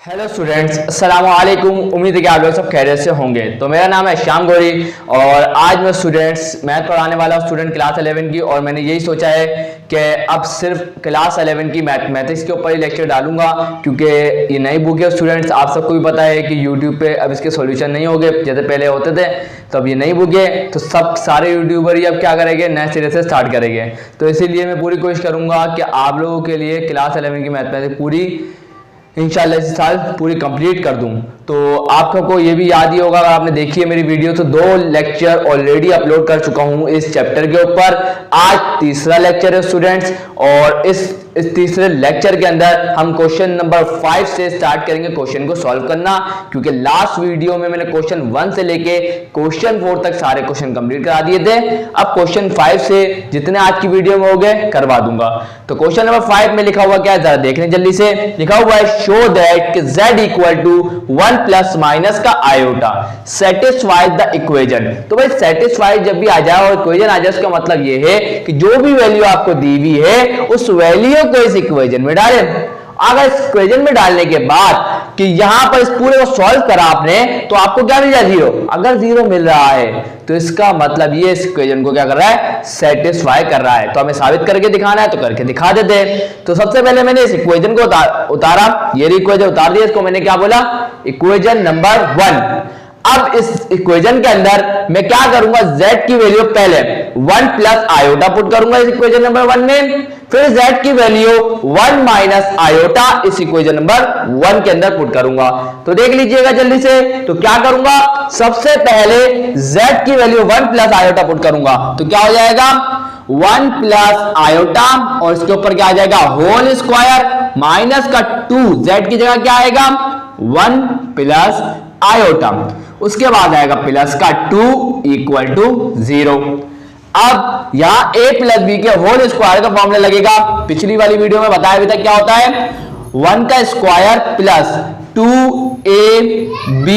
Hello students, अस्सलाम वालेकुम। उम्मीद है कि आप लोग सब खैरियत से होंगे। तो मेरा नाम है श्याम गौरी और आज मैं स्टूडेंट्स मैथ पढ़ाने वाला हूँ, स्टूडेंट क्लास 11 की। और मैंने यही सोचा है कि अब सिर्फ क्लास 11 की मैथमेटिक्स के ऊपर ही लेक्चर डालूंगा, क्योंकि ये नई बुक है स्टूडेंट्स। आप सबको भी पता है कि यूट्यूब पे अब इसके सॉल्यूशन नहीं होंगे जैसे पहले होते थे। तो अब ये नई बुक है तो सब सारे यूट्यूबर ही अब क्या करेंगे, नए सिरे से स्टार्ट करेंगे। तो इसीलिए मैं पूरी कोशिश करूँगा कि आप लोगों के लिए क्लास 11 की मैथमेटिक्स पूरी इंशाल्लाह इस साल पूरी कंप्लीट कर दूं। तो आपको ये भी याद ही होगा, अगर आपने देखी है मेरी वीडियो, तो 2 लेक्चर ऑलरेडी अपलोड कर चुका हूं इस चैप्टर के ऊपर। आज तीसरा लेक्चर है स्टूडेंट्स, और इस तीसरे लेक्चर के अंदर हम क्वेश्चन नंबर 5 से स्टार्ट करेंगे क्वेश्चन को सॉल्व करना, क्योंकि लास्ट वीडियो में मैंने क्वेश्चन 1 से लेके क्वेश्चन 4 तक सारे क्वेश्चन कंप्लीट करा दिए थे। अब क्वेश्चन 5 से जितने आज की वीडियो में हो गए करवा दूंगा। तो क्वेश्चन नंबर 5 में लिखा हुआ क्या है, जरा देख लें जल्दी से। लिखा हुआ है show that z equal to 1 plus minus का आयोटा सेटिस्फाइज द इक्वेशन। तो भाई सेटिस्फाइज जब भी आ जाए और इक्वेशन आ जाए, उसका मतलब ये है कि जो भी वैल्यू आपको दी हुई है उस वैल्यू को इस इक्वेशन में डालें। अगर इस इक्वेशन में डालने के बाद कि यहां पर इस पूरे को सॉल्व करा आपने, तो आपको क्या मिल जाए, 0। अगर 0 मिल रहा है तो इसका मतलब ये इस इक्वेशन को क्या कर रहा है, सेटिस्फाई कर रहा है। तो हमें साबित करके दिखाना है, तो करके दिखा देते हैं। तो सबसे पहले मैंने इस इक्वेशन को उतारा, ये इक्वेशन उतार दिया। इसको मैंने क्या बोला, इक्वेशन नंबर 1। अब इस इक्वेशन के अंदर मैं क्या करूंगा, z की वैल्यू पहले 1 प्लस आयोटा पुट करूंगा इस इक्वेशन नंबर 1 में, फिर z की वैल्यू 1 माइनस आयोटा इस इक्वेशन नंबर 1 के अंदर पुट करूंगा। तो देख लीजिएगा जल्दी से। तो क्या करूंगा, सबसे पहले z की वैल्यू 1 प्लस आयोटा पुट करूंगा। तो क्या हो जाएगा, 1 प्लस आयोटा और इसके ऊपर क्या आ जाएगा, होल स्क्वायर माइनस का 2, z की जगह क्या आएगा, 1 प्लस आयोटा। उसके बाद आएगा प्लस का 2 इक्वल टू 0। अब यहां a प्लस बी के होल स्क्वायर का फॉर्मूला लगेगा। पिछली वाली वीडियो में बताया भी था क्या होता है, 1 का square plus 2ab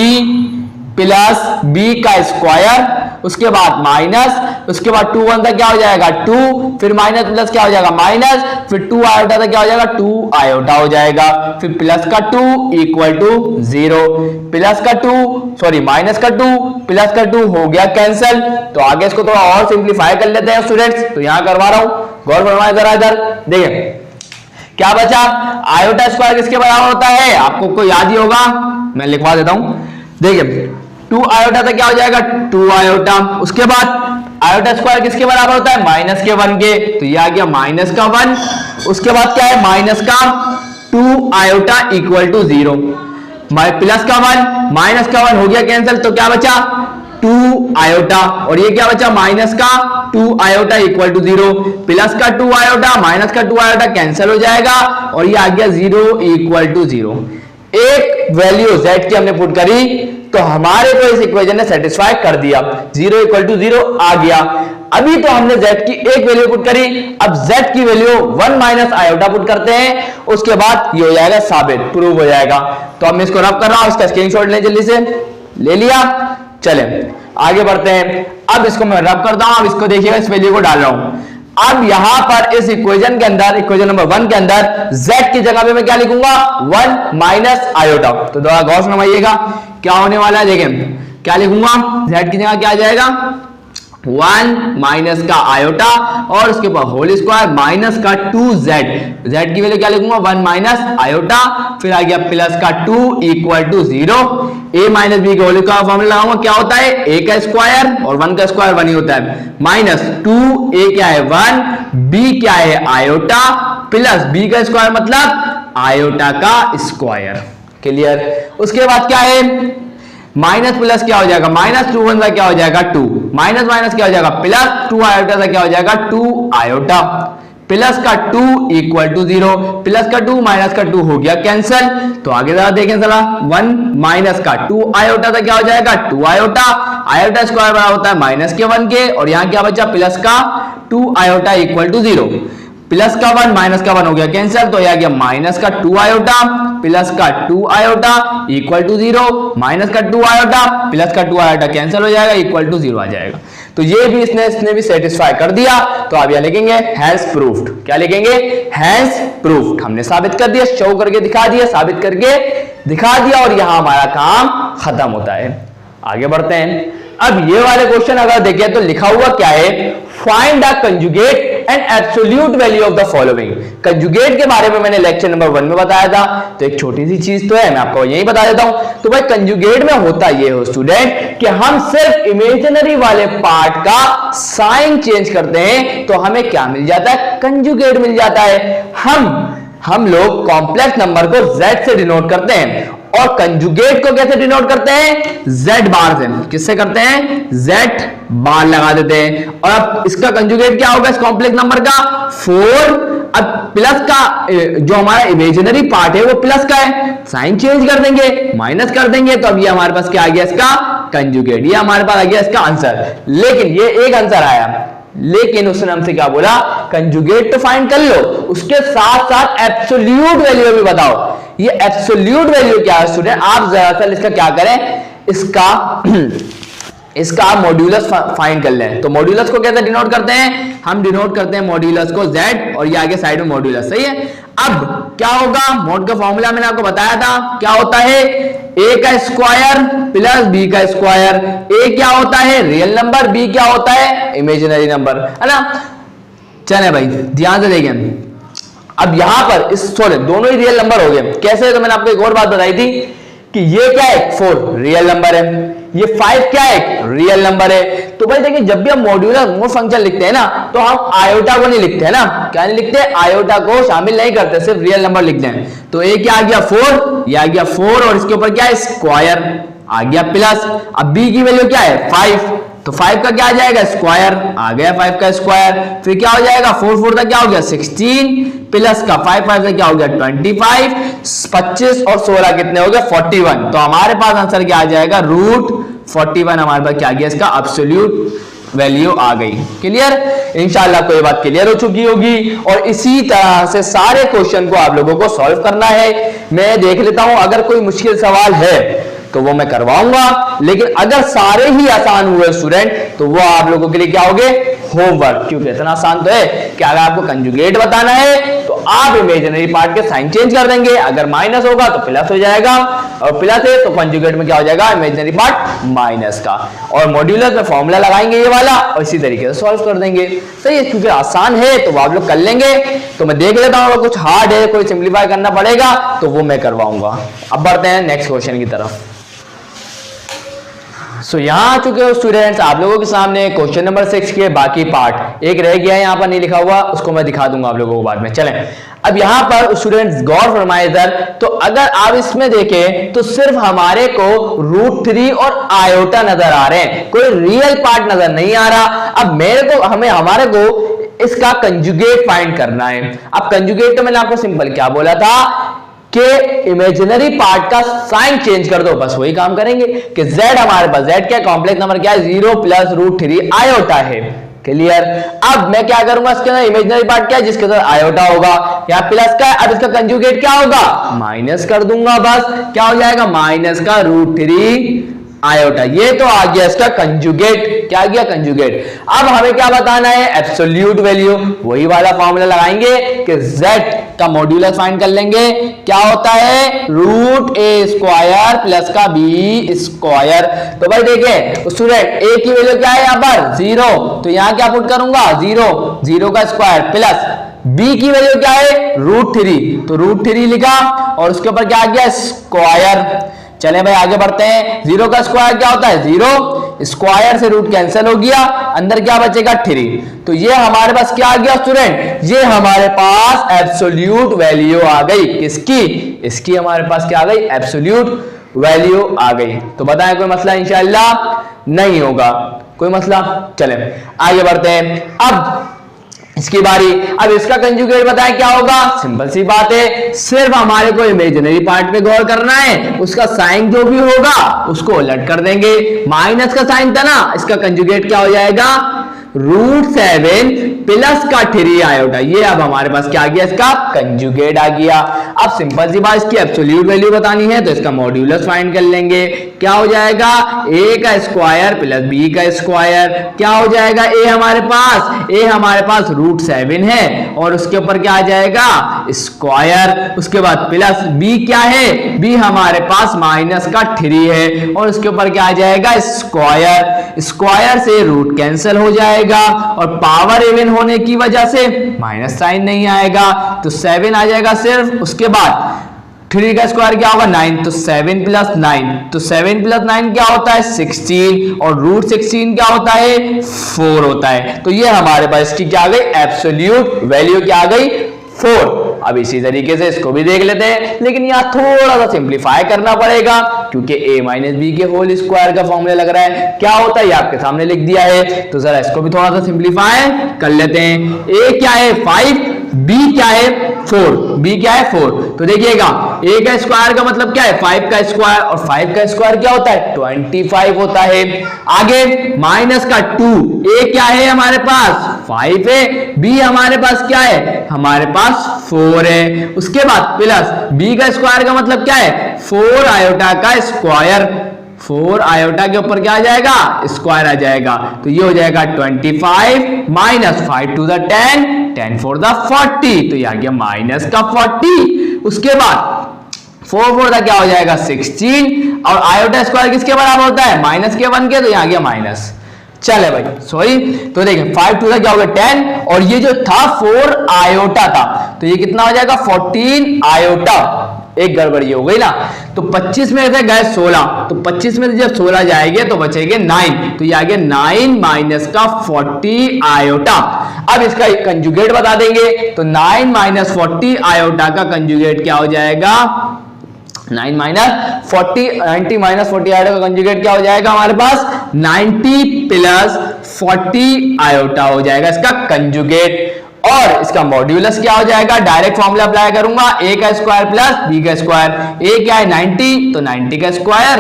plus b का स्क्वायर, उसके बाद माइनस, उसके बाद 2 1 तक क्या हो जाएगा 2, फिर माइनस प्लस क्या हो जाएगा माइनस, फिर 2 आयोटा तक क्या हो जाएगा 2 आयोटा हो जाएगा, फिर प्लस का 2 इक्वल टू 0, प्लस का 2 सॉरी माइनस का 2 प्लस का 2 हो गया कैंसिल। तो आगे इसको थोड़ा और सिंप्लीफाई कर लेते हैं स्टूडेंट्स। तो यहां करवा रहा हूं, गौर फरमाए जरा इधर देखिए क्या बचा, आयोटा स्क्वायर किसके बराबर होता है, आपको कोई याद ही होगा, मैं लिखवा देता हूं। देखिए 2 आयोटा तक क्या हो जाएगा 2 आयोटा, उसके बाद आयोटा स्क्वायर किसके बराबर होता है, माइनस के 1 के। तो ये आ गया माइनस का 1, उसके बाद क्या है माइनस का 2 आयोटा इक्वल टू 0, प्लस का 1 माइनस का 1 हो गया कैंसिल। तो क्या बचा 2 आयोटा, और ये क्या बचा माइनस का 2 आयोटा इक्वल टू 0, प्लस का 2 आयोटा माइनस का 2 आयोटा कैंसिल हो जाएगा, और ये आ गया 0 इक्वल टू 0। एक वैल्यू z की हमने पुट करी तो हमारे को इस इक्वेशन ने सेटिस्फाई कर दिया, 0 इक्वल टू 0 आ गया। अभी तो हमने z की एक वैल्यू पुट करी, अब z की वैल्यू 1 माइनस आयोटा पुट करते हैं, उसके बाद ये हो जाएगा साबित, प्रूव हो जाएगा। तो मैं इसको रब कर रहा हूं, इसका स्क्रीनशॉट लें जल्दी से, ले लिया। चले आगे बढ़ते हैं। अब इसको मैं रब करता हूं, अब इसको देखिएगा, इस वैल्यू को डाल रहा हूं। अब यहां पर इस इक्वेशन के अंदर, इक्वेशन नंबर 1 के अंदर z की जगह पे मैं क्या लिखूंगा, 1 माइनस आयोटा। तो थोड़ा गौर से समझिएगा क्या होने वाला है। देखें क्या लिखूंगा, z की जगह क्या आ जाएगा 1 माइनस का आयोटा और उसके बाद होल स्क्वायर माइनस का 2z, z की वैल्यू क्या लिखूंगा 1 माइनस आयोटा, फिर आ गया प्लस का 2 equal to 0, a minus b के होल का फॉर्मूला लगाऊंगा, क्या होता है a का स्क्वायर और 1 का स्क्वायर 1 ही होता है, माइनस 2 a क्या है 1, b क्या है आयोटा, प्लस b का स्क्वायर मतलब आयोटा का स्क्वायर। क्लियर। उसके बाद क्या है माइनस प्लस क्या हो जाएगा, माइनस 2 1 का क्या हो जाएगा 2, माइनस माइनस क्या हो जाएगा प्लस 2 आयोटा का क्या हो जाएगा 2 आयोटा, प्लस का 2 इक्वल टू 0, प्लस का 2 माइनस का 2 हो गया कैंसिल। तो आगे जरा देखें जरा, 1 माइनस का 2 आयोटा का क्या हो जाएगा 2 आयोटा, आयोटा स्क्वायर बराबर होता है माइनस के 1 के, और यहां क्या बचा प्लस का 2 आयोटा इक्वल टू 0, प्लस का 1 माइनस का 1 हो गया कैंसिल। तो यह आ गया माइनस का 2 आयोटा प्लस का 2 आयोटा इक्वल टू 0, माइनस का 2 आयोटा प्लस का 2 आयोटा कैंसिल हो जाएगा, इक्वल टू 0 आ जाएगा। तो ये भी इसने भी सेटिस्फाई कर दिया। तो आप यहां लिखेंगे हैंस प्रूफ्ड। क्या लिखेंगे? Hence proved. हमने साबित कर दिया, शो करके दिखा दिया, साबित करके दिखा दिया और यहां हमारा काम खत्म होता है। आगे बढ़ते हैं। अब ये वाले क्वेश्चन अगर देखें तो लिखा हुआ क्या है, find the conjugate and absolute value of the following. Conjugate के बारे में मैंने लेक्चर नंबर 1 में बताया था, तो एक छोटी सी चीज तो है, मैं आपको यही बता देता हूं। तो भाई कंजुगेट में होता ये हो स्टूडेंट कि हम सिर्फ इमेजिनरी वाले पार्ट का साइन चेंज करते हैं तो हमें क्या मिल जाता है? कंजुगेट मिल जाता है। हम लोग कॉम्प्लेक्स नंबर को z से डिनोट करते हैं और कंजुगेट को कैसे डिनोट करते हैं? z बार से। किससे करते हैं? z बार लगा देते हैं। और अब इसका कंजुगेट क्या होगा इस कॉम्प्लेक्स नंबर का? 4। अब प्लस का जो हमारा इमेजिनरी पार्ट है वो प्लस का है, साइन चेंज कर देंगे, माइनस कर देंगे, तो अब ये हमारे पास क्या आ गया? इसका कंजुगेट। ये हमारे पास आ गया इसका आंसर। लेकिन ये एक आंसर आया, लेकिन उसने हमसे क्या बोला? कंजुगेट तो फाइंड कर लो, उसके साथ साथ एब्सोल्यूट वैल्यू भी बताओ। ये एब्सोल्यूट वैल्यू क्या है स्टूडेंट? आप दरअसल इसका क्या करें, इसका मॉड्यूलस फाइंड कर लें। तो मॉड्यूलस को कैसे डिनोट करते हैं? हम डिनोट करते हैं मॉड्यूलस को z और ये आगे साइड में मॉड्यूलस। सही है। अब क्या होगा? मॉड का फॉर्मूला मैंने आपको बताया था, क्या होता है? a का स्क्वायर प्लस b का स्क्वायर। a क्या होता है? रियल नंबर, b क्या होता है? इमेजिनरी नंबर, है ना। चले भाई ध्यान से देखें। अब यहां पर इस दोनों ही रियल नंबर हो गए। कैसे? तो मैंने आपको एक और बात बताई थी कि ये क्या है? 4 रियल नंबर है, ये 5 क्या है? रियल नंबर है। तो भाई देखिए, जब भी हम मॉड्यूलर मोड फंक्शन लिखते हैं ना, तो हम आयोटा को नहीं लिखते हैं ना। क्या नहीं लिखते? आयोटा को शामिल नहीं करते, सिर्फ रियल नंबर लिखते हैं। तो ए क्या आ गया? 4। ये आ गया 4 और इसके ऊपर क्या है? स्क्वायर आ गया प्लस। अब बी की वैल्यू क्या है? 5। तो 5 का क्या आ जाएगा? स्क्वायर आ गया 5 का स्क्वायर। फिर क्या हो जाएगा? 4 4 का क्या हो गया? 16 प्लस का 5 5 का क्या हो गया? 25। 25 और 16 कितने हो गए? 41। तो हमारे पास आंसर क्या आ जाएगा? √41 हमारे पास क्या आ गया? इसका एब्सोल्यूट वैल्यू आ गई। क्लियर? इंशाल्लाह कोई बात क्लियर हो चुकी होगी। और इसी तरह से सारे क्वेश्चन को आप लोगों को सॉल्व करना है। मैं देख लेता हूं, अगर कोई मुश्किल सवाल है तो वो मैं करवाऊंगा, लेकिन अगर सारे ही आसान हुए स्टूडेंट तो वो आप लोगों के लिए क्या होगे? होमवर्क। क्योंकि इतना आसान तो है कि अगर आपको कंजुगेट बताना है तो आप इमेजिनरी पार्ट के साइन चेंज कर देंगे, अगर माइनस होगा तो प्लस हो जाएगा, और प्लस है तो कंजुगेट में क्या हो जाएगा? इमेजिनरी पार्ट माइनस का। और मॉड्यूलस में फॉर्मूला लगाएंगे ये वाला और इसी तरीके से सॉल्व कर देंगे। सही है। क्योंकि आसान है तो वो आप लोग कर लेंगे। तो मैं देख लेता हूं, कुछ हार्ड है, कोई सिंप्लीफाई करना पड़ेगा तो वो मैं करवाऊंगा। अब बढ़ते हैं नेक्स्ट क्वेश्चन की तरफ। सो यहाँ आ चुके हो स्टूडेंट्स, आप लोगों के सामने क्वेश्चन नंबर 6 के बाकी पार्ट। एक रह गया है यहाँ पर नहीं लिखा हुआ, उसको मैं दिखा दूंगा आप लोगों को बाद में। चलें, अब यहाँ पर स्टूडेंट्स गौर फरमाए इधर। तो अगर आप इसमें देखें तो सिर्फ हमारे को √3 और आयोटा नजर आ रहे हैं, कोई रियल पार्ट नजर नहीं आ रहा। अब हमारे को इसका कंजुगेट फाइंड करना है। अब कंजुगेट तो मैंने आपको सिंपल क्या बोला था कि इमेजिनरी पार्ट का साइन चेंज कर दो, बस वही काम करेंगे कि z हमारे पास z क्या कॉम्प्लेक्स नंबर क्या है? 0 प्लस √3 आयोटा है। क्लियर? अब मैं क्या करूंगा, इसके अंदर इमेजिनरी पार्ट क्या है? जिसके अंदर आयोटा होगा, यहाँ प्लस का है। अब इसका कंजुगेट क्या होगा? माइनस कर दूंगा, बस क्या हो जाएगा? माइनस का √3 आयोटा। ये तो आ गया इसका कंजुगेट। क्या आ गया? कंजुगेट। अब हमें क्या बताना है? Absolute value. वही वाला फॉर्मूला लगाएंगे कि z का मॉड्यूलस फाइंड कर लेंगे। क्या होता है? √a² प्लस का b स्क्वायर। तो भाई देखें स्टूडेंट, a की वैल्यू क्या है यहाँ पर? 0। तो यहाँ क्या पुट करूंगा? 0 का स्क्वायर प्लस b की वैल्यू क्या है? √3। तो √3 लिखा और उसके ऊपर क्या आ गया? स्क्वायर। चलें भाई आगे बढ़ते हैं। 0 का स्क्वायर क्या होता है? 0। स्क्वायर से रूट कैंसिल हो गया, अंदर क्या बचेगा? 3। तो ये हमारे पास क्या आ गया स्टूडेंट? ये हमारे पास एब्सोल्यूट वैल्यू आ गई। किसकी? इसकी हमारे पास क्या आ गई? एब्सोल्यूट वैल्यू आ गई। तो बताएं कोई मसला इंशाअल्लाह नहीं होगा, कोई मसला। चलें आगे बढ़ते हैं। अब इसकी बारी। अब इसका कंजुगेट बताएं क्या होगा? सिंपल सी बात है, सिर्फ हमारे को इमेजिनरी पार्ट पे गौर करना है। उसका साइन जो भी होगा उसको उलट कर देंगे। माइनस का साइन था ना, इसका कंजुगेट क्या हो जाएगा? √7 प्लस का 3 आयोटा। ये अब हमारे पास क्या आ गया, इसका कंजुगेट आ गया। अब सिंपल सी बात, इसकी एब्सोल्यूट वैल्यू बतानी है तो इसका मॉड्यूलस फाइंड कर लेंगे। क्या हो जाएगा, a का स्क्वायर प्लस b का स्क्वायर। क्या हो जाएगा, a हमारे पास √7 है और उसके ऊपर क्या आ जाएगा, स्क्वायर। उसके बाद प्लस b क्या है, b हमारे पास माइनस का 3 है और उसके ऊपर क्या आ जाएगा, स्क्वायर। स्क्वायर से रूट कैंसिल हो जाएगा और पावर इवन होने की वजह से माइनस साइन नहीं आएगा तो 7 आ जाएगा सिर्फ। उसके बाद 3 का स्क्वायर क्या होगा, 9, तो 7 प्लस 9, तो 7 प्लस 9 क्या होता है, 16 और √16 क्या होता है, 4 होता है। तो ये हमारे पास इसकी क्या आ गई, एब्सोल्यूट वैल्यू क्या आ गई, 4। अब इसी तरीके से इसको भी देख लेते हैं, लेकिन यहाँ थोड़ा सा सिंप्लीफाई करना पड़ेगा क्योंकि a माइनस बी के होल स्क्वायर का फॉर्मूला लग रहा है। क्या होता है ये आपके सामने लिख दिया है, तो जरा इसको भी थोड़ा सा सिंप्लीफाई कर लेते हैं। a क्या है 5, b क्या है 4, b क्या है 4। तो देखिएगा a का स्क्वायर का मतलब क्या है, 5 का स्क्वायर, और 5 का स्क्वायर क्या होता है, 25 होता है। आगे माइनस का 2, a क्या है हमारे पास 5 है, b हमारे पास क्या है, हमारे पास 4 है। उसके बाद प्लस b का स्क्वायर का मतलब क्या है, 4 आयोटा का स्क्वायर। 4 आयोटा के ऊपर क्या आ जाएगा, स्क्वायर आ जाएगा। तो ये हो जाएगा 25 माइनस 5 to the 10, 10 4 the 40, तो ये आ गया माइनस का 40। उसके बाद 4 4 का क्या हो जाएगा 16 और आयोटा स्क्वायर किसके बराबर होता है, माइनस के 1 के, तो यहाँ आ गया माइनस। चले भाई सॉरी, तो देखिए 5 2 का क्या हो गया 10 और ये जो था 4 आयोटा था तो ये कितना हो जाएगा 14 आयोटा। एक गड़बड़ी हो गई ना, तो 25 में से गए 16, तो 25 में से जब 16 जाएंगे तो बचेंगे 9, तो ये आ गया 9 माइनस का 40 आयोटा। अब इसका कंजुगेट बता देंगे तो 9 माइनस 40 आयोटा का कंजुगेट क्या हो जाएगा, 9 माइनस 40, 90 माइनस 40 आयोटा का कंजुगेट क्या हो जाएगा हमारे पास, 90 प्लस 40 आयोटा हो जाएगा इसका कंजुगेट। और इसका मॉड्यूलस क्या हो जाएगा, डायरेक्ट फॉर्मूला अप्लाई करूंगा, a का स्क्वायर प्लस b का स्क्वायर। a क्या है 90, तो 90 का स्क्वायर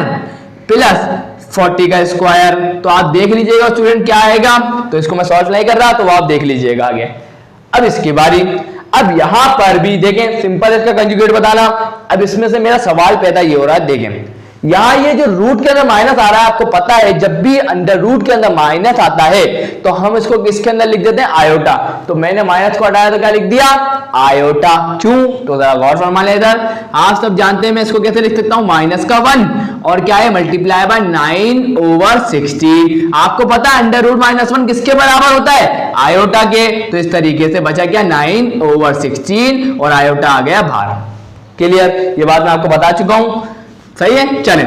प्लस 40 का स्क्वायर। तो आप देख लीजिएगा स्टूडेंट क्या आएगा, तो इसको मैं सॉल्व नहीं कर रहा तो आप देख लीजिएगा आगे। अब इसकी बारी, अब यहां पर भी देखें सिंपल इसका कंजुगेट बताना। अब इसमें से मेरा सवाल पैदा ये हो रहा है, देखें यहां ये जो रूट के अंदर माइनस आ रहा है, आपको पता है जब भी अंडर रूट के अंदर माइनस आता है तो हम इसको किसके अंदर लिख देते हैं, आयोटा। तो मैंने माइनस को हटाया तो क्या लिख दिया, आयोटा। क्यों, तो जरा गौर फरमा ले इधर। आप सब जानते हैं मैं इसको कैसे लिख सकता हूं, माइनस का 1 और क्या है मल्टीप्लाई बाय 9/16। आपको पता है अंडर रूट -1 किसके बराबर होता है, आयोटा के। तो इस तरीके से बचा क्या 9/16 और आयोटा आ गया बाहर। क्लियर, ये बात मैं आपको बता चुका हूं, सही है। चलें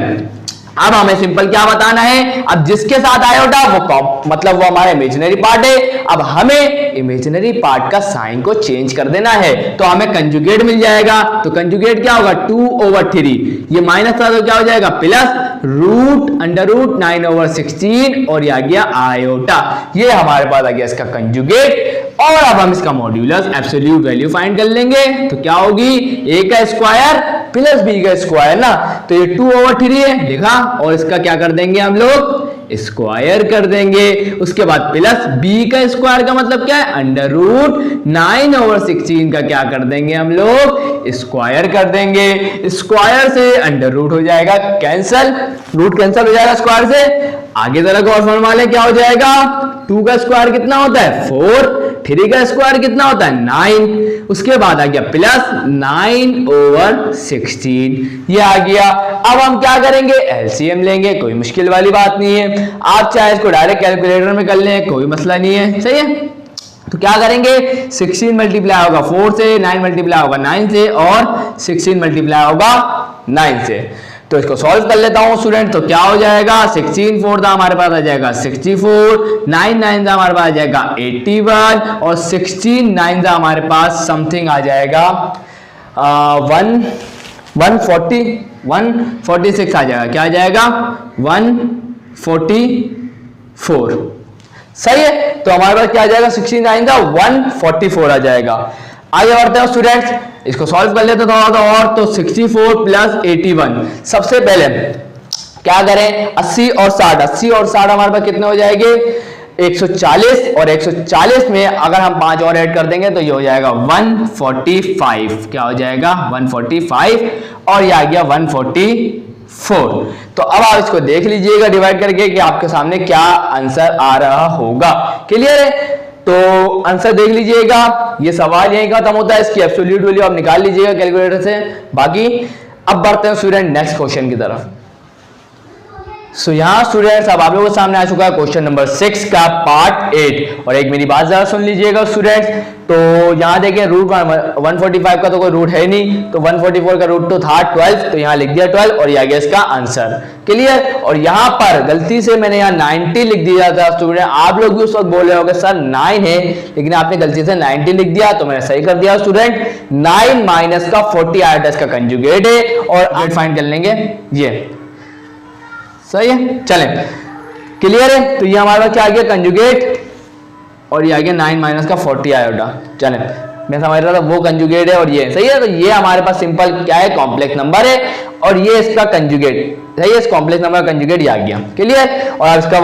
अब हमें सिंपल क्या बताना है, अब जिसके साथ आयोटा वो मतलब वो हमारा इमेजिनरी पार्ट है। अब हमें इमेजिनरी पार्ट का साइन को चेंज कर देना है तो हमें कंजुगेट मिल जाएगा। तो कंजुगेट क्या होगा 2/3, ये माइनस था तो क्या हो जाएगा प्लस रूट अंडर रूट 9/16 और ये आ गया आयोटा। ये हमारे पास आ गया इसका कंजुगेट। और अब हम इसका मॉड्यूलस एब्सोल्यूट वैल्यू फाइंड कर लेंगे तो क्या होगी, a का स्क्वायर प्लस b का स्क्वायर ना, तो ये 2/3 है लिखा और इसका क्या कर देंगे हम लोग, स्क्वायर कर देंगे। उसके बाद प्लस b का स्क्वायर का मतलब क्या है, अंडर रूट 9/16 का क्या कर देंगे हम लोग, स्क्वायर कर देंगे। स्क्वायर से अंडर रूट हो जाएगा कैंसल, रूट कैंसल हो जाएगा स्क्वायर से। आगे जरा गौर फरमा ले क्या हो जाएगा, 2 का स्क्वायर कितना होता है 4, 3 का स्क्वायर कितना होता है 9, उसके बाद आ गया प्लस 9/16, ये आ गया। अब हम क्या करेंगे, एलसीएम लेंगे, कोई मुश्किल वाली बात नहीं है। आप चाहे इसको डायरेक्ट कैलकुलेटर में कर लें, कोई मसला नहीं है, सही है। तो क्या करेंगे, 16 मल्टीप्लाई होगा 4 से, 9 मल्टीप्लाई होगा 9 से और 16 मल्टीप्लाई होगा 9 से। तो इसको सॉल्व कर लेता हूं स्टूडेंट। तो क्या हो जाएगा, 16 4 हमारे पास आ जाएगा 64, 9 9 हमारे पास आ जाएगा 81 और 16 9 हमारे पास समथिंग आ जाएगा 146 आ जाएगा। क्या आ जाएगा 144, सही है। तो हमारे पास क्या आ जाएगा 16 9 144 आ जाएगा। आगे बढ़ते हैं स्टूडेंट्स, इसको सॉल्व कर लेते थोड़ा सा और। तो 64 प्लस 81, सबसे पहले क्या करें 80 और 60, 80 और 60 हमारे पास कितने हो जाएंगे 140 और 140 में अगर हम 5 और ऐड कर देंगे तो ये हो जाएगा 145। क्या हो जाएगा 145 और ये आ गया 144। तो अब आप इसको देख लीजिएगा डिवाइड करके कि आपके सामने क्या आंसर आ रहा होगा। क्लियर है? तो आंसर देख लीजिएगा, ये सवाल यही खत्म होता है, इसकी एब्सोल्यूट वैल्यू आप निकाल लीजिएगा कैलकुलेटर से। बाकी अब बढ़ते हैं स्टूडेंट नेक्स्ट क्वेश्चन की तरफ। सो यहाँ स्टूडेंट्स अब आप लोगों के सामने आ चुका है क्वेश्चन नंबर 6 का पार्ट 8। और एक मेरी बात जरा सुन लीजिएगा स्टूडेंट्स। तो यहाँ देखिए रूट 145 का तो कोई रूट है नहीं, तो 144 का रूट तो था 12, तो यहाँ लिख दिया 12 और ये आ गया इसका आंसर। क्लियर? और यहाँ पर गलती से मैंने यहाँ 90 लिख दिया था स्टूडेंट। आप लोग भी उस वक्त बोल रहे होंगे सर 9 है, लेकिन आपने गलती से 90 लिख दिया, तो मैंने सही कर दिया स्टूडेंट। 9 माइनस का 40 आया था, इसका कंजुगेट है और फाइंड कर लेंगे। ये सही है, चलें। क्लियर है? तो ये हमारे पास क्या आ गया कंजुगेट और ये आ गया 9 माइनस का 40 आयोटा। चलें, मैं समझ रहा था वो कंजुगेट है और ये सही है। तो ये हमारे पास सिंपल क्या है, कॉम्प्लेक्स नंबर है और ये इसका कंजुगेट सही है, इस कॉम्प्लेक्स नंबर का कंजुगेट ये आ गया। क्लियर? और अब इसका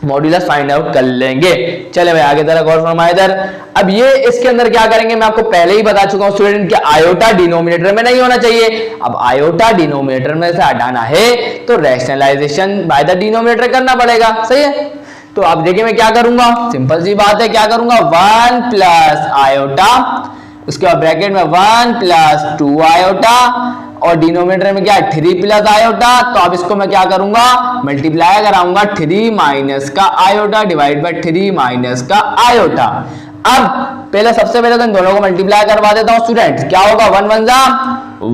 मॉड्यूलस फाइंड आउट कर लेंगे। चले भाई आगे तरह गौर फरमाए इधर। अब ये इसके अंदर क्या करेंगे, मैं आपको पहले ही बता चुका हूं स्टूडेंट कि आयोटा डिनोमिनेटर में नहीं होना चाहिए। अब आयोटा डिनोमिनेटर में से हटाना है तो रैशनलाइजेशन बाय द डिनोमिनेटर करना पड़ेगा। सही है? तो अब देखिए मैं क्या करूंगा, सिंपल सी बात है, क्या करूंगा 1 प्लस आयोटा, उसके बाद ब्रैकेट में 1 प्लस 2 आयोटा और डिनोमिनेटर में क्या है 3 प्लस आयोटा। तो अब इसको मैं क्या करूंगा, मल्टीप्लाई कराऊंगा 3 माइनस का आयोटा डिवाइड बाय 3 माइनस का आयोटा। अब पहले सबसे पहले तो इन दोनों को मल्टीप्लाई करवा देता हूं स्टूडेंट। क्या होगा 1 1 जा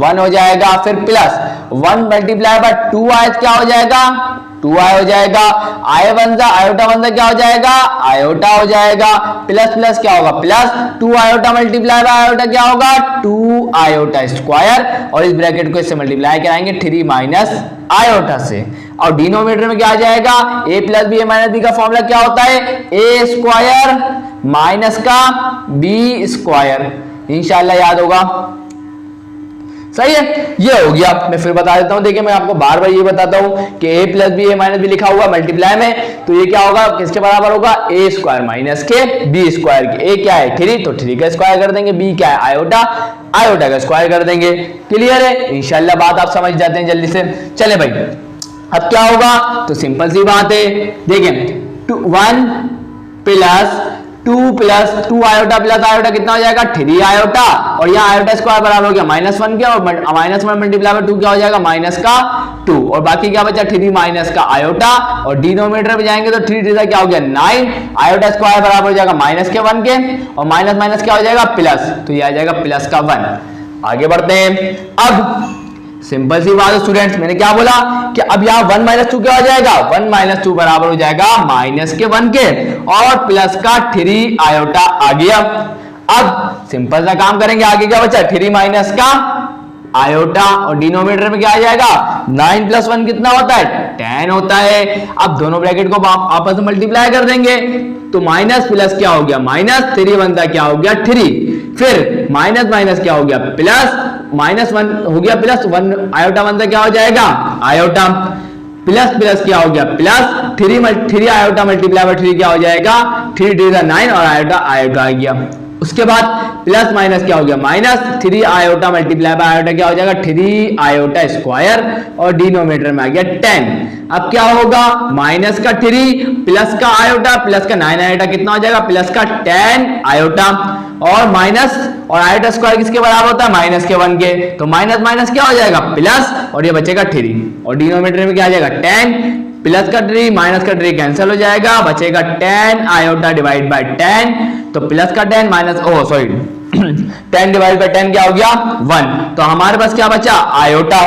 1 हो जाएगा, फिर प्लस 1 मल्टीप्लाई बाय 2 आयत क्या हो जाएगा 2 आय हो जाएगा, आय वन जा आयोटा वन जा क्या हो जाएगा आयोटा हो जाएगा, प्लस प्लस क्या होगा plus 2 iota multiply by iota क्या होगा 2 आयोटा स्क्वायर और इस ब्रैकेट को इससे मल्टीप्लाई कराएंगे 3 माइनस आयोटा से। और डिनोमिनेटर में क्या आ जाएगा a plus b a minus b का फॉर्मूला क्या होता है a स्क्वायर माइनस का b स्क्वायर। इंशाल्लाह याद होगा। सही है, ये हो गया। मैं फिर बता देता हूं, देखिए मैं आपको बार बार ये बताता हूं कि a plus b a minus b लिखा हुआ मल्टीप्लाई में, तो ये क्या होगा किसके बराबर होगा a स्क्वायर माइनस के b स्क्वायर के। a क्या है 3 तो 3 का स्क्वायर कर देंगे, b क्या है आयोटा आयोटा का स्क्वायर कर देंगे। क्लियर है? इंशाल्लाह बात आप समझ जाते हैं जल्दी से। चले भाई अब क्या होगा, तो सिंपल सी बात है, देखें 1 प्लस 2 आयोटा प्लस आयोटा कितना हो जाएगा 3 आयोटा और यहाँ आयोटा स्क्वायर बराबर हो गया -1 के और -1 मल्टीप्लाई बाय 2 क्या हो जाएगा माइनस का 2 और बाकी क्या बचा 3 माइनस का आयोटा और डिनोमिनेटर में जाएंगे तो 3 3 क्या हो गया 9 आयोटा स्क्वायर बराबर हो जाएगा -1 के और माइनस माइनस क्या हो जाएगा प्लस, तो ये आ जाएगा प्लस का 1। आगे बढ़ते हैं। अब सिंपल सी बात है स्टूडेंट्स, मैंने क्या बोला कि अब यहाँ 1 माइनस 2 क्या हो जाएगा 1 माइनस 2 बराबर हो जाएगा माइनस के 1 के और प्लस का 3 आयोटा आ गया। अब सिंपल सा काम करेंगे, आगे क्या बचा 3 माइनस का आयोटा और डिनोमिनेटर में क्या आ जाएगा 9 प्लस 1 कितना होता है 10 होता है। अब दोनों ब्रैकेट को आपस में मल्टीप्लाई कर देंगे तो माइनस प्लस क्या हो गया माइनस 3 बनता क्या हो गया 3, फिर माइनस माइनस क्या हो गया प्लस -1 हो गया प्लस 1 आयोटा बनता क्या हो जाएगा आयोटा प्लस प्लस क्या हो गया प्लस 3 आयोटा मल्टीप्लाई बाय 3 क्या हो जाएगा 3 3 9 और आयोटा आयोटा आ गया। उसके बाद प्लस माइनस क्या हो गया -3 आयोटा मल्टीप्लाई बाय आयोटा क्या हो जाएगा 3 आयोटा स्क्वायर और डिनोमिनेटर में आ गया 10। अब क्या होगा माइनस का 3 प्लस का आयोटा प्लस का 9 आयोटा कितना हो जाएगा प्लस का 10 आयोटा और माइनस और आयोटा स्क्वायर किसके बराबर होता है माइनस के 1 के, तो माइनस माइनस क्या हो जाएगा प्लस और ये बचेगा 3 और डिनोमिनेटर में क्या आ जाएगा 10 प्लस का 3 माइनस का 3 कैंसिल हो जाएगा, बचेगा 10 आयोटा डिवाइड बाय 10, तो प्लस का 10 माइनस 10 डिवाइड बाय 10 क्या हो गया 1, तो हमारे पास क्या बचा आयोटा।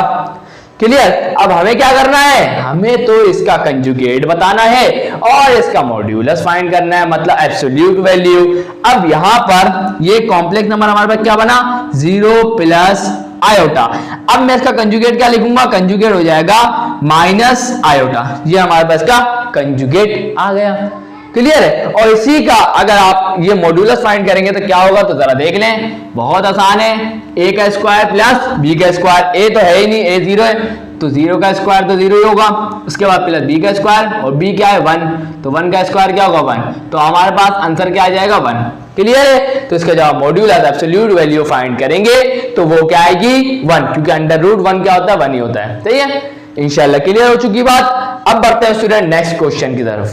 क्लियर? अब हमें क्या करना है, हमें तो इसका कंजुगेट बताना है और इसका मॉड्यूलस फाइंड करना है, मतलब एब्सोल्यूट वैल्यू। अब यहां पर ये कॉम्प्लेक्स नंबर हमारे पास क्या बना 0 प्लस आयोटा। अब मैं इसका कंजुगेट क्या लिखूंगा, कंजुगेट हो जाएगा माइनस आयोटा। ये हमारे पास का कंजुगेट आ गया। क्लियर है? और इसी का अगर आप ये मॉड्यूलस फाइंड करेंगे तो क्या होगा, तो जरा देख लें, बहुत आसान है। a का स्क्वायर प्लस b का स्क्वायर, a तो है ही नहीं, a 0 है, तो 0 का स्क्वायर तो 0 ही होगा, उसके बाद प्लस b का स्क्वायर, और b क्या है 1, तो 1 का स्क्वायर क्या होगा 1, तो हमारे पास आंसर क्या आ जाएगा 1। क्लियर है? तो इसका जवाब मॉड्यूलस एब्सोल्यूट वैल्यू फाइंड करेंगे तो वो क्या आएगी 1, क्योंकि अंडर रूट 1 क्या होता है 1 ही होता है। सही है, इंशाल्लाह क्लियर हो चुकी बात। अब बढ़ते हैं स्टूडेंट नेक्स्ट क्वेश्चन की तरफ।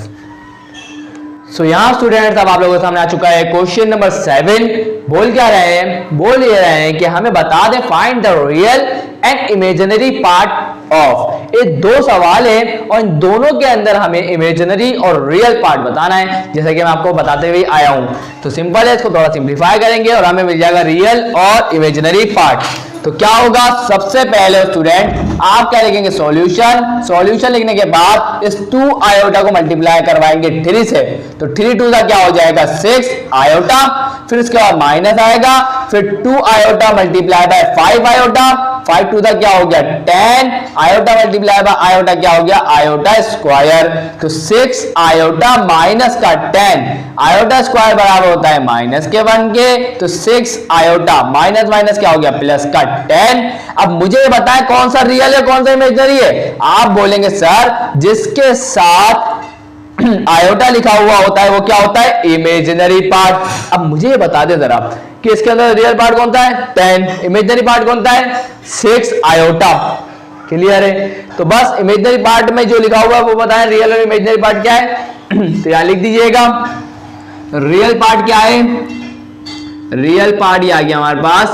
सो यहाँ स्टूडेंट्स अब आप लोगों के सामने आ चुका है क्वेश्चन नंबर 7। बोल क्या रहे हैं, बोल ये रहे हैं कि हमें बता दें find the real and imaginary part of. ये दो सवाल है और इन दोनों के अंदर हमें इमेजिनरी और रियल पार्ट बताना है, जैसे कि मैं आपको बताते हुए आया हूं। तो सिंपल है, इसको थोड़ा सिंप्लीफाई करेंगे और हमें मिल जाएगा रियल और इमेजिनरी पार्ट। तो क्या होगा, सबसे पहले स्टूडेंट आप क्या लिखेंगे सॉल्यूशन। सॉल्यूशन लिखने के बाद इस 2 आयोटा को मल्टीप्लाई करवाएंगे 3 से, तो 3 2 का क्या हो जाएगा 6 आयोटा, फिर उसके बाद माइनस आएगा, फिर 2 आयोटा मल्टीप्लाई बाय 5 आयोटा, 5 2 का क्या हो गया 10 आयोटा मल्टीप्लाई बाय आयोटा क्या हो गया आयोटा स्क्वायर। तो 6 आयोटा माइनस का 10 आयोटा स्क्वायर बराबर होता है माइनस के 1 के, तो 6 आयोटा माइनस माइनस क्या हो गया प्लस का 10। अब मुझे बताएं कौन सा रियल है कौन सा इमेजिनरी है। आप बोलेंगे सर जिसके साथ आयोटा लिखा हुआ होता है वो क्या होता है इमेजिनरी पार्ट। अब मुझे बता दे जरा कि इसके अंदर रियल पार्ट कौन सा है 10, इमेजिनरी पार्ट कौन सा है 6 आयोटा। क्लियर है? तो बस इमेजिनरी पार्ट में जो लिखा हुआ है वो बताएं रियल और इमेजिनरी पार्ट क्या है। तो यहां लिख दीजिएगा रियल पार्ट क्या है, रियल पार्ट ये आ गया हमारे पास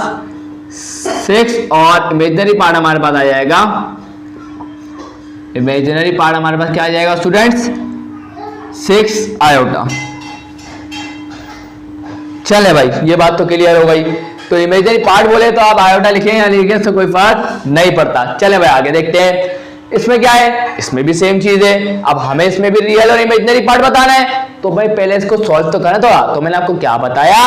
6 और इमेजिनरी पार्ट हमारे पास आ जाएगा, इमेजिनरी पार्ट हमारे पास क्या आ जाएगा स्टूडेंट्स 6 आयोटा। चले भाई ये बात तो क्लियर हो गई। तो इमेजिनरी पार्ट बोले तो आप आयोटा लिखें या लिखें तो कोई फर्क नहीं पड़ता। चले भाई आगे देखते हैं। इसमें क्या है, इसमें भी सेम चीज है। अब हमें इसमें भी रियल और इमेजिनरी पार्ट बताना है, तो भाई पहले इसको सॉल्व तो करना थोड़ा। तो मैंने आपको क्या बताया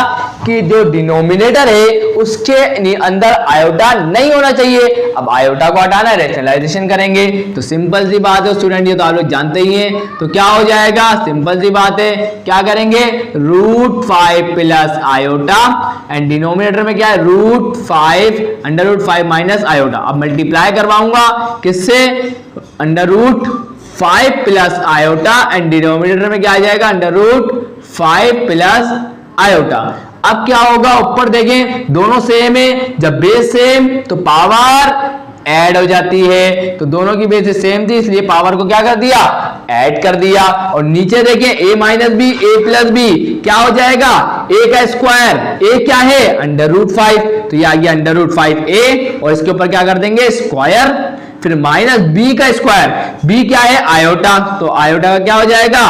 कि जो डिनोमिनेटर है उसके अंदर आयोटा नहीं होना चाहिए। अब आयोटा को हटाना है, रैशनलाइजेशन करेंगे। तो सिंपल सी बात है स्टूडेंट, ये तो आप लोग जानते ही हैं। तो क्या हो जाएगा, सिंपल सी बात है, क्या करेंगे √5 प्लस आयोटा एंड डिनोमिनेटर में क्या है √5 √5 माइनस आयोटा। अब मल्टीप्लाई करवाऊंगा किससे √5 प्लस आयोटा एंड डिनोमिनेटर में क्या आ जाएगा √5 प्लस आयोटा। अब क्या होगा, ऊपर देखें दोनों सेम है, जब बेस सेम तो पावर ऐड हो जाती है। तो दोनों की बेस सेम थी इसलिए पावर को क्या कर दिया ऐड कर दिया। और नीचे देखें a minus b a plus b क्या हो जाएगा a का स्क्वायर, a क्या है √5, तो ये आ गया √5a और इसके ऊपर क्या कर देंगे स्क्वायर, फिर माइनस b का स्क्वायर, b क्या है आयोटा, तो आयोटा का क्या हो जाएगा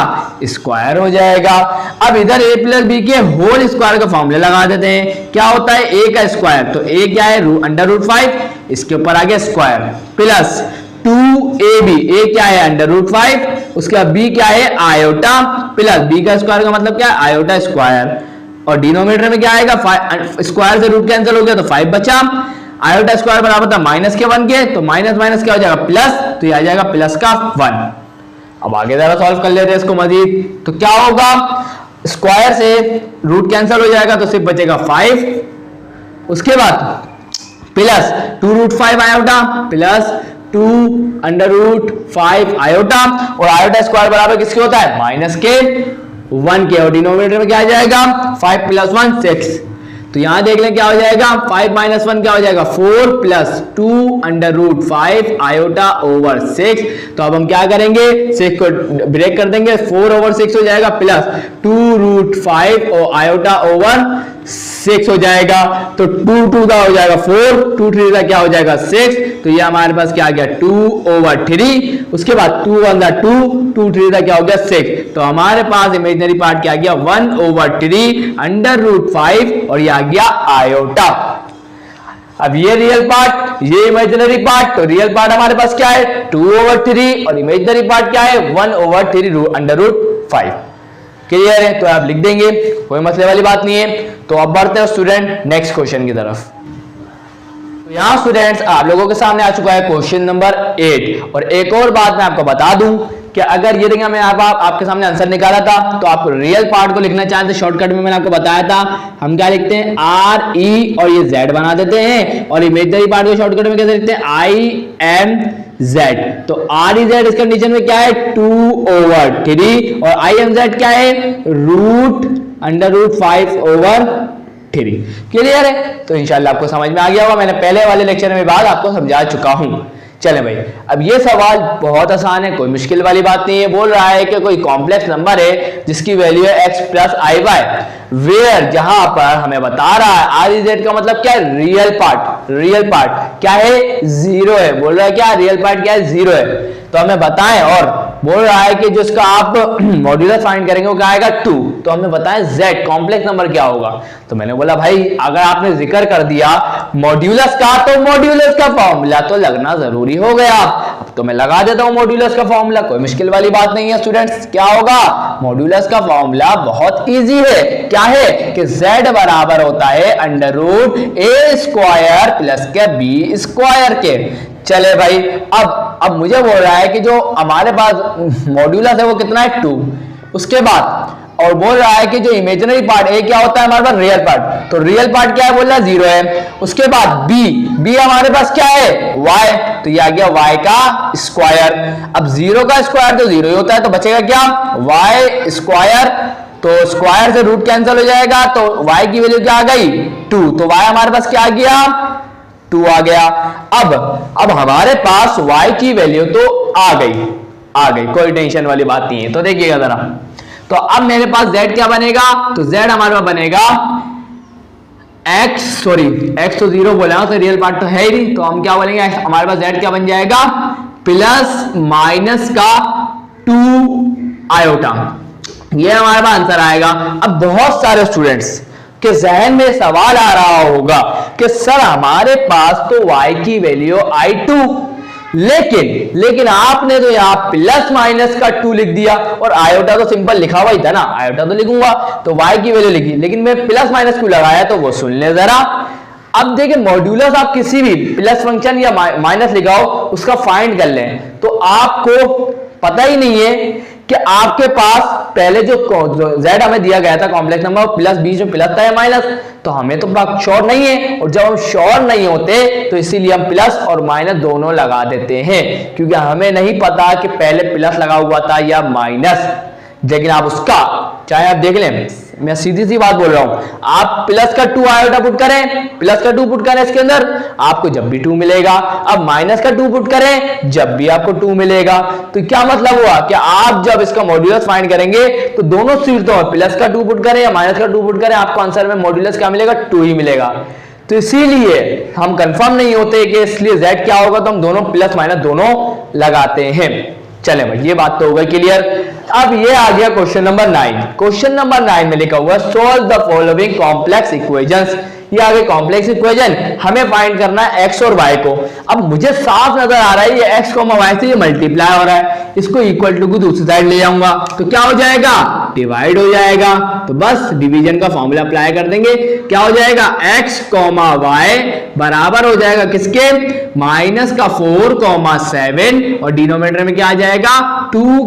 स्क्वायर हो जाएगा। अब इधर a प्लस बी के होल स्क्वायर का फॉर्मूला लगा देते हैं, क्या होता है a का स्क्वायर, तो a क्या है √5 इसके ऊपर आ गया स्क्वायर प्लस 2ab, a क्या है √5 उसके बाद b क्या है आयोटा प्लस b का स्क्वायर का मतलब क्या है आयोटा स्क्वायर। और डिनोमिनेटर में क्या आएगा स्क्वायर से रूट कैंसिल हो गया तो 5 बचा, आयोटा स्क्वायर बराबर था माइनस के 1 के, तो माइनस माइनस क्या हो जाएगा प्लस, तो ये आ जाएगा प्लस का 1। अब आगे जरा सॉल्व कर लेते हैं इसको मजीद। तो क्या होगा, स्क्वायर से रूट कैंसिल हो जाएगा तो सिर्फ बचेगा 5, उसके बाद प्लस 2√5 आयोटा प्लस 2 √5 आयोटा, और आयोटा स्क्वायर बराबर किसके होता है माइनस के 1 के, और डिनोमिनेटर में क्या आ जाएगा 5 प्लस 1 6। तो यहां देख लें क्या हो जाएगा 5 माइनस 1 क्या हो जाएगा 4 प्लस 2 √5 आयोटा ओवर 6। तो अब हम क्या करेंगे 6 को ब्रेक कर देंगे, 4 ओवर 6 हो जाएगा प्लस 2√5 और आयोटा ओवर 6 हो जाएगा। तो 2 का हो जाएगा 4, 2 3 का क्या हो जाएगा 6, तो ये हमारे पास क्या आ गया 2/3। उसके बाद 2 1 2, 2 3 का क्या हो गया 6। तो हमारे पास इमेजिनरी पार्ट क्या आ गया 1/3 √5 और ये आ गया आयोटा। अब ये रियल पार्ट ये इमेजिनरी पार्ट, तो रियल पार्ट हमारे पास क्या है 2/3 और इमेजिनरी पार्ट क्या है 1/3 √5। क्लियर है? तो आप लिख देंगे, कोई मसले वाली बात नहीं है। तो अब बढ़ते हैं स्टूडेंट नेक्स्ट क्वेश्चन की तरफ। तो यहाँ स्टूडेंट्स आप लोगों के सामने आ चुका है क्वेश्चन नंबर 8। और एक और बात मैं आपको बता दूं कि अगर ये देखिए मैं आपके सामने आंसर निकाला था, तो आप रियल पार्ट को लिखना चाहते हैं शॉर्टकट में मैंने आपको बताया था हम क्या लिखते हैं RE और ये Z बना देते हैं, और इमेजिनरी पार्ट को शॉर्टकट में कैसे लिखते हैं IM z। तो REZ इस कंडीशन में क्या है 2/3 और IMZ क्या है √5/3। क्लियर है? तो इंशाल्लाह आपको समझ में आ गया होगा, मैंने पहले वाले लेक्चर में बात आपको समझा चुका हूं। चले भाई, अब ये सवाल बहुत आसान है, कोई मुश्किल वाली बात नहीं है। बोल रहा है कि कोई कॉम्प्लेक्स नंबर है जिसकी वैल्यू है x + iy, वेयर जहां पर हमें बता रहा है REZ का मतलब क्या है रियल पार्ट क्या है 0 है। बोल रहा है क्या रियल पार्ट क्या है 0 है, तो हमें बताएं। और बोल रहा है कि जो इसका आप मॉड्यूलस फाइंड करेंगे वो क्या आएगा 2, तो हमें बताएं z कॉम्प्लेक्स नंबर क्या होगा। तो मैंने बोला भाई अगर आपने जिक्र कर दिया मॉड्यूलस का तो मॉड्यूलस का फॉर्मूला तो लगना जरूरी हो गया। अब तो मैं लगा देता हूं मॉड्यूलस का फॉर्मूला, कोई मुश्किल वाली बात नहीं है स्टूडेंट्स। क्या होगा मॉड्यूलस का फॉर्मूला बहुत इजी है, क्या है कि z बराबर होता है √a² + के b² के। चले भाई, अब मुझे बोल रहा है कि जो हमारे पास मॉड्यूलस है वो कितना है 2, उसके बाद और बोल रहा है कि जो इमेजिनरी पार्ट ए क्या होता है हमारे पास रियल पार्ट, तो रियल पार्ट क्या है बोल रहा है 0 है। उसके बाद बी हमारे पास क्या है y, तो ये आ गया y का स्क्वायर। अब 0 का स्क्वायर तो 0 ही होता है, तो बचेगा क्या y², तो स्क्वायर से रूट कैंसिल हो जाएगा, तो y की वैल्यू क्या आ गई 2, तो y हमारे पास क्या आ गया 2 आ गया। अब हमारे पास y की वैल्यू तो आ गई, कोई टेंशन वाली बात नहीं है। तो देखिएगा जरा, तो अब मेरे पास z क्या बनेगा, तो z हमारे पास बनेगा x तो 0 बोला तो रियल पार्ट तो है ही नहीं, तो हम क्या बोलेंगे हमारे पास z क्या बन जाएगा ± का 2 आयोटा, ये हमारे पास आंसर आएगा। अब बहुत सारे स्टूडेंट्स के जहन में सवाल आ रहा होगा कि सर हमारे पास तो y की वैल्यू आई 2, लेकिन आपने तो यहाँ ± का 2 लिख दिया और आयोटा तो सिंपल लिखा हुआ ही था ना, आयोटा तो लिखूंगा, तो y की वैल्यू लिखी, लेकिन मैं ± क्यों लगाया, तो वो सुन ले जरा। अब देखिए मॉड्यूलस आप किसी भी प्लस फंक्शन या माइनस लिखाओ उसका फाइंड कर लें, तो आपको पता ही नहीं है कि आपके पास पहले जो z हमें दिया गया था कॉम्प्लेक्स नंबर प्लस बीच में प्लस था या माइनस, तो हमें तो श्योर नहीं है, और जब हम श्योर नहीं होते तो इसीलिए हम प्लस और माइनस दोनों लगा देते हैं, क्योंकि हमें नहीं पता कि पहले प्लस लगा हुआ था या माइनस। लेकिन आप उसका चाहे आप देख लें, मैं सीधी सी बात बोल रहा हूं, आप प्लस का 2 आयोटा पुट करें इसके अंदर, आपको जब भी 2 मिलेगा। अब माइनस का 2 पुट करें, जब भी आपको 2 मिलेगा। तो क्या मतलब हुआ कि आप जब इसका मॉड्यूलस फाइंड करेंगे तो दोनों सूरतों में प्लस का 2 पुट करें या माइनस का 2 पुट करें, आपको आंसर में मॉड्यूलस क्या मिलेगा 2 ही मिलेगा। तो इसीलिए हम कंफर्म नहीं होते कि इसलिए z क्या होगा, तो हम दोनों प्लस माइनस दोनों लगाते हैं। चले भाई, ये बात तो हो गई क्लियर। अब ये आ गया क्वेश्चन नंबर 9। क्वेश्चन नंबर 9 में लिखा हुआ solve the following complex equations. ये आगे कॉम्प्लेक्स इक्वेशन हमें फाइंड करना है x और y को। अब मुझे साफ नजर आ रहा है ये x, y से ये मल्टीप्लाई हो रहा है, इसको इक्वल टू को दूसरी साइड ले जाऊंगा तो क्या हो जाएगा डिवाइड हो जाएगा। तो बस डिवीजन का फॉर्मूला अप्लाई कर देंगे, क्या हो जाएगा x, y बराबर हो जाएगा किसके -4, 7 और डिनोमिनेटर में क्या आ जाएगा 2,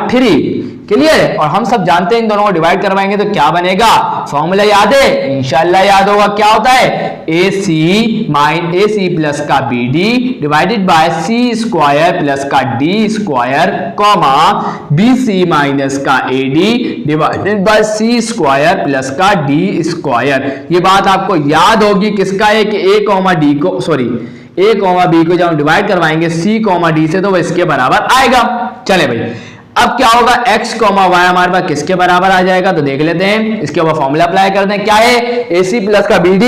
3। क्लियर है? और हम सब जानते हैं इन दोनों को डिवाइड करवाएंगे तो क्या बनेगा, फॉर्मूला याद है इंशाल्लाह याद होगा, क्या होता है AC प्लस का BD divided by C² plus का D², BC माइनस का AD divided by C² plus का D²। ये बात आपको याद होगी किसका है कि A, D को A, B को जब हम डिवाइड करवाएंगे C, D से तो वो इसके बराबर आएगा। चले भाई, अब क्या होगा x, y हमारे पास किसके बराबर आ जाएगा, तो देख लेते हैं। इसके ऊपर फॉर्मूला अप्लाई करते हैं, क्या है AC प्लस का BD,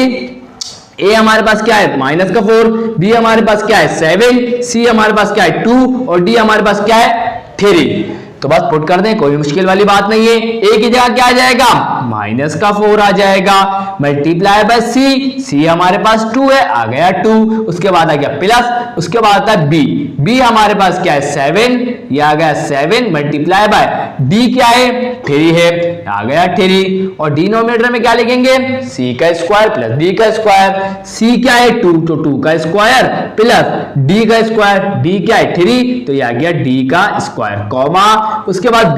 A हमारे पास क्या है -4, B हमारे पास क्या है 7, C हमारे पास क्या है 2 और D हमारे पास क्या है 3। तो बस पुट कर दें, कोई मुश्किल वाली बात नहीं है। A की जगह क्या आ जाएगा -4 आ जाएगा, मल्टीप्लाई बाय C हमारे पास 2 है, आ गया 2। उसके बाद आ गया प्लस, उसके बाद आता है B हमारे पास क्या है 7, ये आ गया 7 मल्टीप्लाई बाय D क्या है 3 है, आ गया 3। और डिनोमिनेटर में क्या लिखेंगे C का स्क्वायर प्लस D का स्क्वायर। C क्या है 2, तो 2 का स्क्वायर प्लस D का स्क्वायर, D क्या है 3, तो ये आ गया D का स्क्वायर, कॉमा उसके बाद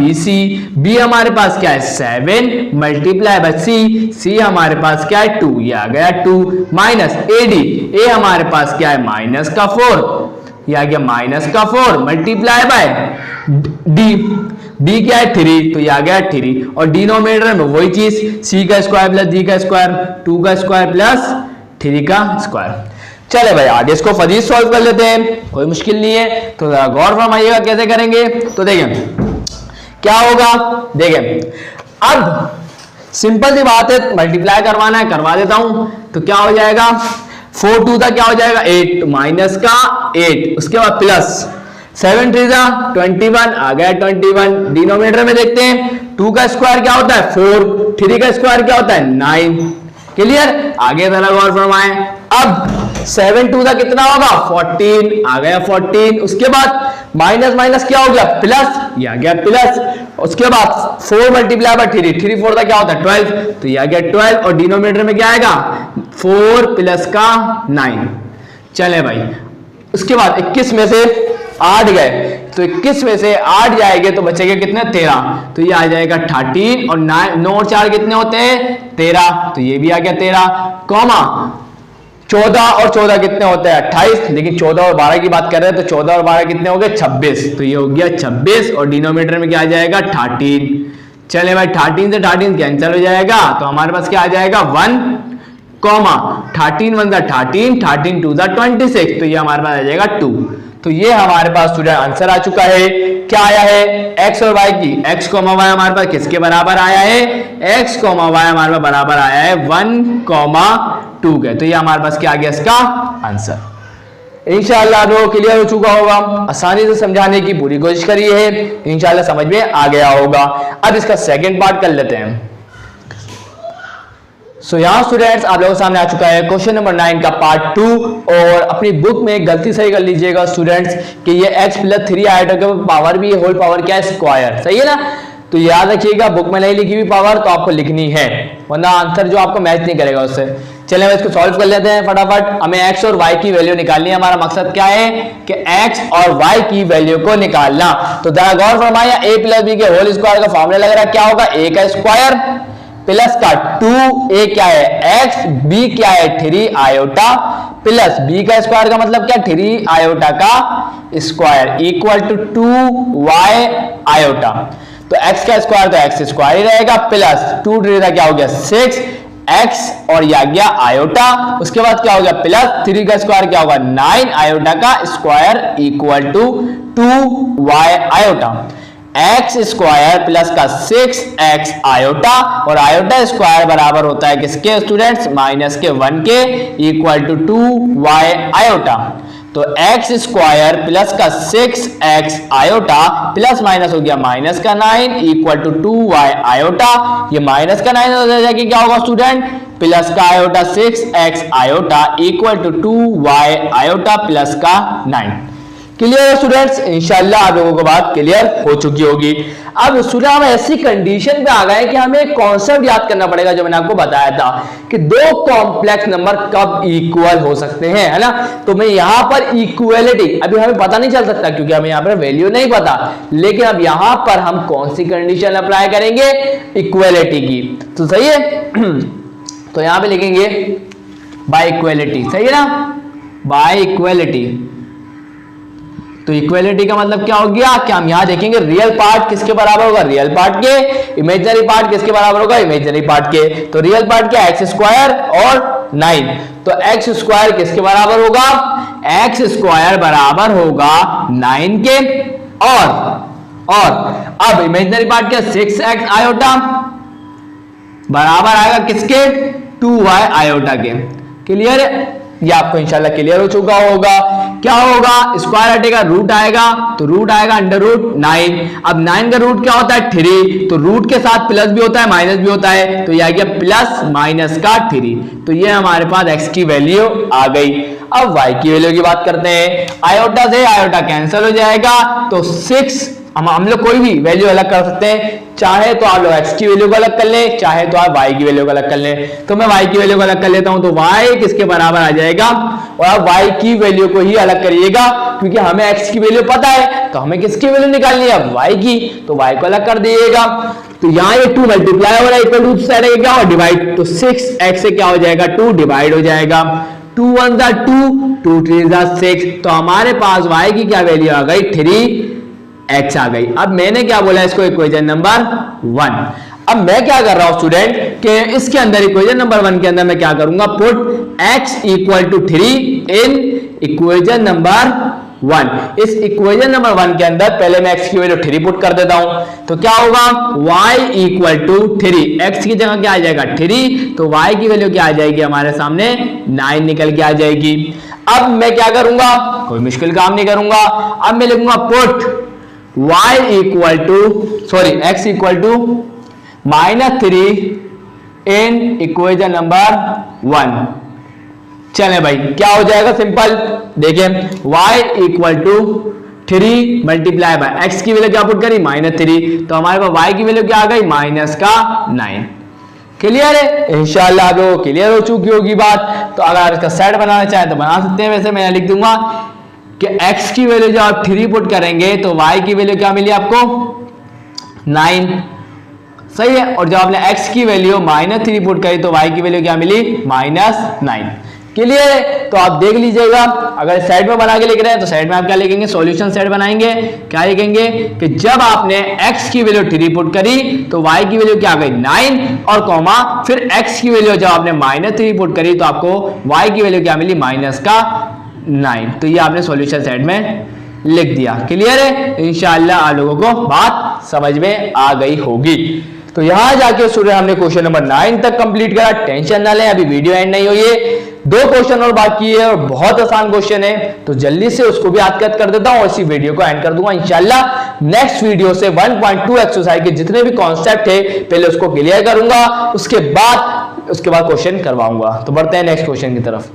B हमारे पास क्या है 7 मल्टीप्लाई बाय C हमारे पास क्या है 2, ये आ गया 2 माइनस AD, A हमारे पास क्या है -4, ये आ गया माइनस का 4 मल्टीप्लाई बाय डी, डी क्या है 3, तो ये आ गया 3 और डिनोमिनेटर में वही चीज c का स्क्वायर प्लस d का स्क्वायर, 2 का स्क्वायर प्लस 3 का स्क्वायर। चले भाई आगे इसको फजील सॉल्व कर लेते हैं, कोई मुश्किल नहीं है। तो जरा गौर फरमाइएगा कैसे करेंगे। तो देखें क्या होगा, देखें अब सिंपल सी बात है, मल्टीप्लाई करवाना है, करवा देता हूं। तो क्या हो जाएगा 4 2 था क्या हो जाएगा 8 माइनस का 8, उसके बाद प्लस 7 3 था 21 आ गया 21। डिनोमिनेटर में देखते हैं 2 का स्क्वायर क्या होता है 4, 3 का स्क्वायर क्या होता है 9। क्लियर, आगे जरा गौर फरमाएं। अब 7 2 का कितना होगा 14 आ गया 14, उसके बाद माइनस माइनस क्या हो गया प्लस, ये आ गया प्लस, उसके बाद 4 मल्टीप्लाई बाय 3, 3 4 का क्या होता है 12, तो ये आ गया 12 और डिनोमिनेटर में क्या आएगा 4 प्लस का 9। चले भाई उसके बाद 21 में से 8 गए, तो 21 में से 8 जाएंगे तो बचेंगे कितने 13, तो ये आ जाएगा 13 और 9 और 4 कितने होते हैं 13, तो ये भी आ गया 13 कॉमा 14 और 14 कितने होते हैं 28, लेकिन 14 और 12 की बात कर रहे हैं तो 14 और 12 कितने हो गए 26, तो ये हो गया 26 और डिनोमिनेटर में क्या आ जाएगा 13। चले भाई 13 से 13 कैंसिल हो जाएगा, तो हमारे पास क्या आ जाएगा 1 कॉमा 13 1 13, 13 2 26, तो ये हमारे पास आ जाएगा 2। तो ये हमारे पास स्टूडेंट आंसर आ चुका है। क्या आया है x और y की, x कॉमा y हमारे पास किसके बराबर आया है, x कॉमा y हमारे पास बराबर आया है 1,2 के। तो ये हमारे पास क्या आ गया इसका आंसर। इंशाअल्लाह आप लोगों को क्लियर हो चुका होगा, आसानी से समझाने की पूरी कोशिश करी है, इंशाअल्लाह समझ में आ गया होगा। अब इसका सेकंड पार्ट कर लेते हैं। सो यहाँ स्टूडेंट्स आप लोगों के सामने आ चुका है क्वेश्चन नंबर 9 का पार्ट 2, और अपनी बुक में गलती सही कर लीजिएगा स्टूडेंट्स कि ये x प्लस 3 आइटा का पावर भी होल पावर क्या है स्क्वायर, सही है ना। तो याद रखिएगा बुक में नहीं लिखी हुई पावर तो आपको लिखनी है, वरना आंसर जो आपको मैच नहीं करेगा उससे। चलिए इसको सॉल्व कर लेते हैं फटाफट। हमें x और y की वैल्यू निकालनी है, हमारा मकसद क्या है कि x और y की वैल्यू को निकालना। तो जरा गौर फरमाइए a प्लस b के होल स्क्वायर का फॉर्मूला लग रहा है, क्या होगा a का स्क्वायर प्लस का 2, a क्या है x, b क्या है 3 आयोटा प्लस b का स्क्वायर का मतलब क्या 3 आयोटा का square equal to 2y iota. तो x का स्क्वायर तो x स्क्वायर ही रहेगा प्लस 2 3 क्या हो गया 6 x और यह आ गया आयोटा, उसके बाद क्या हो गया प्लस 3 का स्क्वायर क्या होगा 9 आयोटा का square equal to 2y iota. x square plus का 6x आयोटा, और आयोटा स्क्वायर बराबर होता है किसके स्टूडेंट्स माइनस के 1 के इक्वल टू 2y आयोटा। तो x स्क्वायर प्लस का 6x आयोटा प्लस माइनस हो गया माइनस का 9 इक्वल टू 2y आयोटा। ये माइनस का 9 हो जाएगा क्या होगा स्टूडेंट प्लस का iota 6x iota equal to 2y iota plus का 9। क्लियर है स्टूडेंट्स, इंशाल्लाह आप लोगों को बात क्लियर हो चुकी होगी। अब स्टूडेंट हम ऐसी कंडीशन पे आ गए कि हमें एक कॉन्सेप्ट याद करना पड़ेगा जो मैंने आपको बताया था कि दो कॉम्प्लेक्स नंबर कब इक्वल हो सकते हैं, है ना। तो मैं यहाँ पर इक्वलिटी अभी हमें पता नहीं चल सकता क्योंकि हमें यहाँ पर वैल्यू नहीं पता, लेकिन अब यहाँ पर हम कौन सी कंडीशन अप्लाई करेंगे इक्वलिटी की। तो सही है तो यहाँ पे लिखेंगे बाय इक्वलिटी, सही है ना, बाय इक्वलिटी। तो इक्वलिटी का मतलब क्या हो गया कि हम यहां देखेंगे रियल पार्ट किसके बराबर होगा रियल पार्ट के, इमेजिनरी पार्ट किसके बराबर होगा इमेजिनरी पार्ट के। तो रियल पार्ट क्या एक्स स्क्वायर और 9, तो एक्स स्क्वायर किसके बराबर होगा एक्स स्क्वायर बराबर होगा 9 के, और अब इमेजिनरी पार्ट क्या 6x आयोटा बराबर आएगा किसके 2y आयोटा के। क्लियर है, ये आपको इंशाल्लाह क्लियर हो चुका होगा। क्या होगा स्क्वायर हटेगा रूट आएगा, तो रूट आएगा अंडर रूट 9। अब 9 का रूट क्या होता है 3, तो रूट के साथ प्लस भी होता है माइनस भी होता है, तो ये आ गया प्लस माइनस का 3। तो ये हमारे पास x की वैल्यू आ गई। अब y की वैल्यू की बात करते हैं, आयोटा से आयोटा कैंसिल हो जाएगा, तो 6 हम लोग कोई भी वैल्यू अलग कर सकते हैं, चाहे तो आप लोग x की वैल्यू को अलग कर ले, चाहे तो आप y की वैल्यू को अलग कर ले। तो मैं y की वैल्यू को अलग कर लेता हूं, तो y किसके बराबर आ जाएगा, और आप y की वैल्यू को ही अलग करिएगा क्योंकि हमें x की वैल्यू पता है, तो हमें किसकी वैल्यू निकालनी है y की, तो y को अलग कर दीजिएगा। तो यहाँ ये 2 मल्टीप्लाई हो रहा है इक्वल टू साइड क्या हो डिवाइड, तो 6x से क्या हो जाएगा 2 डिवाइड हो जाएगा, 2 1 2, 2 3 6, तो हमारे पास y की क्या वैल्यू आ गई 3x आ गई। अब मैंने क्या बोला इसको इक्वेशन नंबर 1। अब मैं क्या कर रहा हूं स्टूडेंट कि इसके अंदर इक्वेशन नंबर 1 के अंदर मैं क्या करूंगा, put x equal to 3 in equation number 1। इस इक्वेशन नंबर 1 के अंदर पहले मैं x की वैल्यू 3 पुट कर देता हूं, तो क्या होगा y इक्वल टू 3, x की जगह क्या आ जाएगा 3, तो y की वैल्यू क्या आ जाएगी हमारे सामने 9 निकल के आ जाएगी। अब मैं क्या करूंगा, कोई मुश्किल काम नहीं करूंगा, अब मैं लिखूंगा put y equal to x equal to -3 in equation number 1। चले भाई क्या हो जाएगा, सिंपल देखिए y equal to 3 multiply by x की वैल्यू क्या पुट करी -3, तो हमारे पास y की वैल्यू क्या आ गई -9। क्लियर है, इंशाल्लाह आप लोगों को क्लियर हो चुकी होगी बात। तो अगर इसका सेट बनाना चाहे तो बना सकते हैं। वैसे मैं लिख दूंगा कि x की वैल्यू जब आप 3 पुट करेंगे तो y की वैल्यू क्या मिली आपको 9, सही है। और जब आपने x की वैल्यू -3 पुट करी तो y की वैल्यू क्या मिली -9। क्लियर है, तो आप देख लीजिएगा। अगर साइड में बना के लिख रहे हैं तो साइड में आप क्या लिखेंगे, सॉल्यूशन सेट बनाएंगे। क्या लिखेंगे कि जब आपने x की वैल्यू 3 पुट करी तो y की वैल्यू क्या आ गई 9 और कॉमा फिर x की वैल्यू जब आपने -3 पुट करी तो आपको y की वैल्यू क्या मिली -9। तो ये आपने सॉल्यूशन सेट में लिख दिया। क्लियर है, इंशाअल्लाह आप लोगों को बात समझ में आ गई होगी। तो यहां जाके स्टूडेंट हमने क्वेश्चन नंबर 9 तक कंप्लीट करा। टेंशन ना लें, अभी वीडियो एंड नहीं हुई है, 2 क्वेश्चन और बाकी है और बहुत आसान क्वेश्चन है, तो जल्दी से उसको भी याद कर देता हूं और इसी वीडियो को एंड कर दूंगा। इंशाल्लाह नेक्स्ट वीडियो से 1.2 एक्सरसाइज के जितने भी कॉन्सेप्ट है पहले उसको क्लियर करूंगा, उसके बाद क्वेश्चन करवाऊंगा। तो बढ़ते हैं नेक्स्ट क्वेश्चन की तरफ।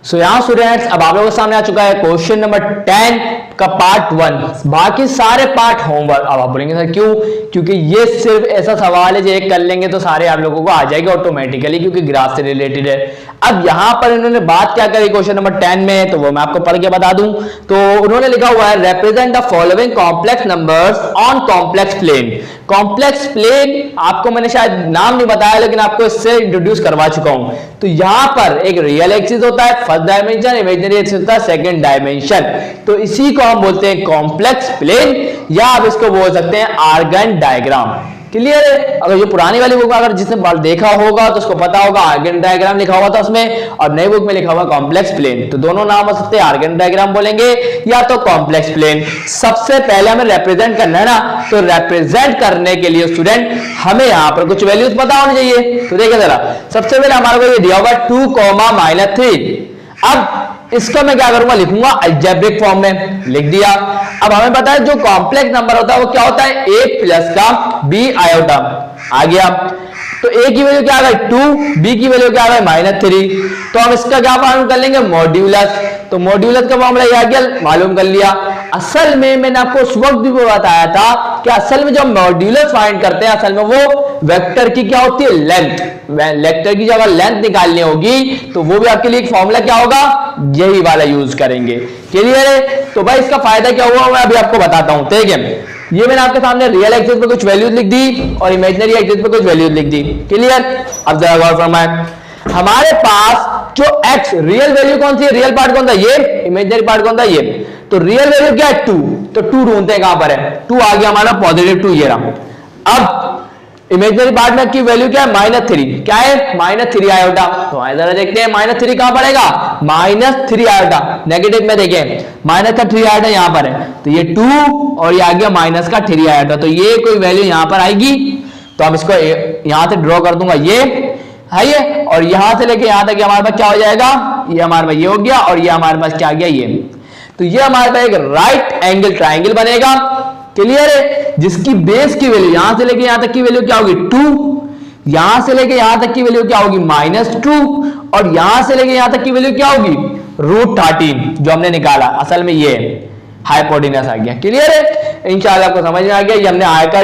सो यहां स्टूडेंट्स अब आप लोगों के सामने आ चुका है क्वेश्चन नंबर 10 का पार्ट 1। बाकी सारे पार्ट होमवर्क। अब आप बोलेंगे सर क्यों, क्योंकि ये सिर्फ ऐसा सवाल है जो एक कर लेंगे तो सारे आप लोगों को आ जाएगा ऑटोमेटिकली, क्योंकि ग्राफ से रिलेटेड है। अब यहां पर इन्होंने बात क्या करी क्वेश्चन नंबर 10 में, तो वो मैं आपको पढ़ के बता दूं। तो उन्होंने लिखा हुआ है represent the following complex numbers on complex plane. Complex plane आपको मैंने शायद नाम नहीं बताया, लेकिन आपको इससे इंट्रोड्यूस करवा चुका हूं। तो यहां पर एक रियल एक्सिस होता है फर्स्ट डायमेंशन, इमेजिनरी एक्सिस होता है सेकंड डायमेंशन। तो इसी को हम बोलते हैं कॉम्प्लेक्स प्लेन, या आप इसको बोल सकते हैं आर्गन डायग्राम। क्लियर है, अगर ये पुरानी वाली बुक अगर जिसने देखा होगा तो उसको पता होगा आर्गन डायग्राम लिखा हुआ था उसमें, और नई बुक में लिखा हुआ कॉम्प्लेक्स प्लेन। तो दोनों नाम हो सकते हैं, आर्गन डायग्राम बोलेंगे या तो कॉम्प्लेक्स प्लेन। सबसे पहले हमें रिप्रेजेंट करना है ना, तो रिप्रेजेंट करने के लिए स्टूडेंट हमें यहां पर कुछ वैल्यूज पता होनी चाहिए। तो देखिए जरा, सबसे पहले हमारे को ये दिया होगा 2, -3। अब इसको मैं क्या करूंगा, लिखूंगा अलजेब्रिक फॉर्म में, लिख दिया। अब हमें पता है जो कॉम्प्लेक्स नंबर होता है वो क्या होता है a प्लस का b आयोटा। आ गया, तो a की वैल्यू क्या आ गई 2, b की वैल्यू क्या आ गई -3। तो हम इसका क्या मालूम कर लेंगे, मॉड्यूलस। तो मॉड्यूलस का फॉर्मूला ये आ गया, मालूम कर लिया। असल में मैंने आपको उस वक्त भी बताया था कि असल में जब मॉड्यूलस फाइंड करते हैं असल में वो वेक्टर की क्या होती है लेंथ। वेक्टर की जब लेंथ निकालनी होगी तो वो भी आपके लिए एक फॉर्मूला क्या होगा, यही वाला यूज करेंगे। क्लियर है, तो भाई इसका फायदा क्या हुआ मैं अभी आपको बताता हूं। ठीक है, ये मैंने आपके सामने रियल एक्सिस पे कुछ वैल्यूज लिख दी और इमेजिनरी एक्सिस पे कुछ वैल्यूज लिख दी। क्लियर, अब जरा गौर फरमाएं, हमारे पास जो x रियल वैल्यू कौन सी है, रियल पार्ट कौन सा ये, इमेजिनरी पार्ट कौन सा ये। तो रियल वैल्यू क्या है 2, तो 2 ढूंढते हैं कहां पर है, 2 आ गया हमारा +2 ये रहा। अब इमेजिनरी पार्ट में की वैल्यू क्या है -3, क्या है -3 आयोटा। तो जरा देखते हैं -3 कहां पड़ेगा, -3 आयोटा। नेगेटिव में देखें -3 आयोटा यहां पर है, तो ये 2 और ये आ गया -3 आयोटा। तो ये कोई वैल्यू यहां पर आएगी, तो हम इसको यहां से ड्रॉ कर दूंगा, ये है ये, और यहां से लेके यहां तक हमारे पास क्या हो जाएगा, ये हमारे पास ये हो गया और ये हमारे पास क्या आ गया ये। तो ये हमारे पास एक राइट एंगल ट्राइंगल बनेगा। क्लियर है, जिसकी बेस की वैल्यू यहां से लेके यहां तक की वैल्यू क्या होगी 2, यहां से लेके यहां तक की वैल्यू क्या होगी -2, और यहां से लेके यहां तक की वैल्यू क्या होगी √13 जो हमने निकाला। असल में ये हाइपोटेनस आ गया। क्लियर है, इंशाल्लाह आपको समझ में आ गया। ये हमने आयकर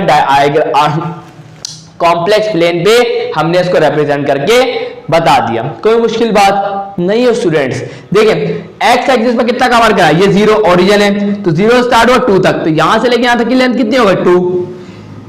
कॉम्प्लेक्स प्लेन पे हमने इसको रिप्रेजेंट करके बता दिया, कोई मुश्किल बात नहीं है स्टूडेंट्स। देखिए एक्स एक्सिस पर कितना कवर करा, ये 0 ओरिजिन है, तो 0 स्टार्ट हुआ 2 तक, तो यहां से लेके यहां तक की लेंथ कितनी होगी 2।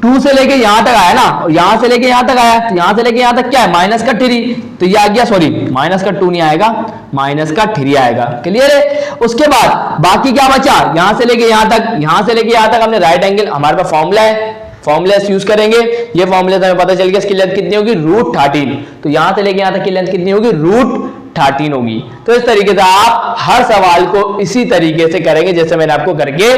2 से लेके यहां तक आया ना, और यहां से लेके यहां तक आया, तो यहां से लेके यहां तक क्या है माइनस का 3, तो ये आ गया, सॉरी माइनस का 2 नहीं आएगा, माइनस का 3 आएगा। क्लियर है? उसके बाद बाकी क्या बचा, यहां से लेके यहां तक, यहां से लेके यहां तक हमने राइट एंगल, हमारे पास फॉर्मूला है, फॉर्मूला यूज करेंगे, ये फॉर्मूला से हमें पता चल गया इसकी लेंथ कितनी होगी, √13, तो यहां से लेके यहां तक की लेंथ कितनी होगी, √13 होगी। तो इस तरीके से आप हर सवाल को इसी तरीके से करेंगे जैसे मैंने आपको करके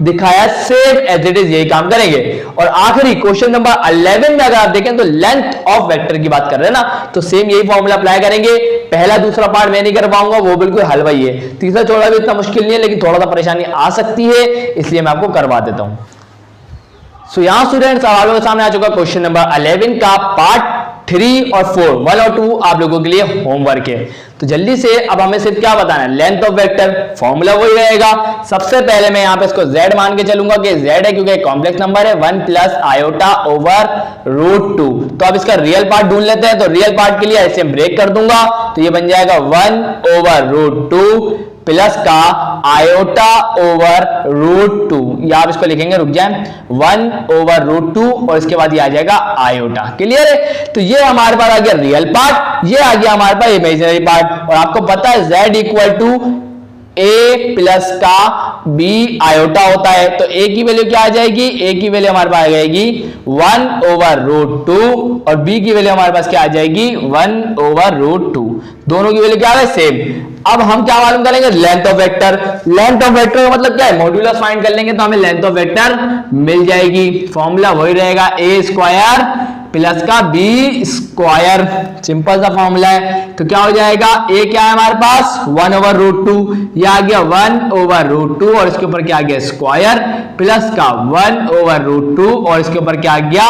दिखाया, सेम एज इट इज यही काम करेंगे। और आखिरी क्वेश्चन नंबर 11 में अगर आप देखें तो लेंथ ऑफ वेक्टर की बात कर रहे हैं ना, तो सेम यही फॉर्मूला अप्लाई करेंगे। पहला दूसरा पार्ट मैं नहीं कर पाऊंगा, वो बिल्कुल हलवा ही है, तीसरा चौथा भी इतना मुश्किल नहीं है, लेकिन थोड़ा सा परेशानी आ सकती है, इसलिए मैं आपको करवा देता हूं। सो यहां स्टूडेंट सवालों के सामने आ चुका क्वेश्चन नंबर 11 का पार्ट 3 और 4, 1 और 2 आप लोगों के लिए होमवर्क है। तो जल्दी से अब हमें सिर्फ क्या बताना है, लेंथ ऑफ वेक्टर, फॉर्मूला वही रहेगा। सबसे पहले मैं यहां पे इसको z मान के चलूंगा कि z है, क्योंकि कॉम्प्लेक्स नंबर है, 1 प्लस आयोटा ओवर √2। तो अब इसका रियल पार्ट ढूंढ लेते हैं, तो रियल पार्ट के लिए ऐसे ब्रेक कर दूंगा, तो ये बन जाएगा 1 ओवर √2 प्लस का आयोटा ओवर √2, या आप इसको लिखेंगे, रुक जाए, 1 ओवर √2 और इसके बाद ये आ जाएगा आयोटा। क्लियर है? तो ये हमारे पास आ गया रियल पार्ट, ये आ गया हमारे पास इमेजिनरी पार्ट। और आपको पता है z equal to a plus का b आयोटा होता है, तो a की वैल्यू क्या आ जाएगी, a की वैल्यू हमारे पास आ जाएगी 1 ओवर √2 और b की वैल्यू हमारे पास क्या आ जाएगी 1 ओवर √2, दोनों की वैल्यू क्या है सेम। अब हम क्या मालूम करेंगे, length of vector. Length of vector का मतलब क्या है, मॉड्यूलस फाइंड कर लेंगे तो हमें लेंथ ऑफ वेक्टर मिल जाएगी। फॉर्मूला वही रहेगा, a स्क्वायर प्लस का b स्क्वायर, सिंपल सा फॉर्मूला है। तो क्या हो जाएगा, a क्या है हमारे पास 1 ओवर √2, ये आ गया 1 ओवर √2 और इसके ऊपर क्या आ गया स्क्वायर, प्लस का 1 ओवर √2 और इसके ऊपर क्या आ गया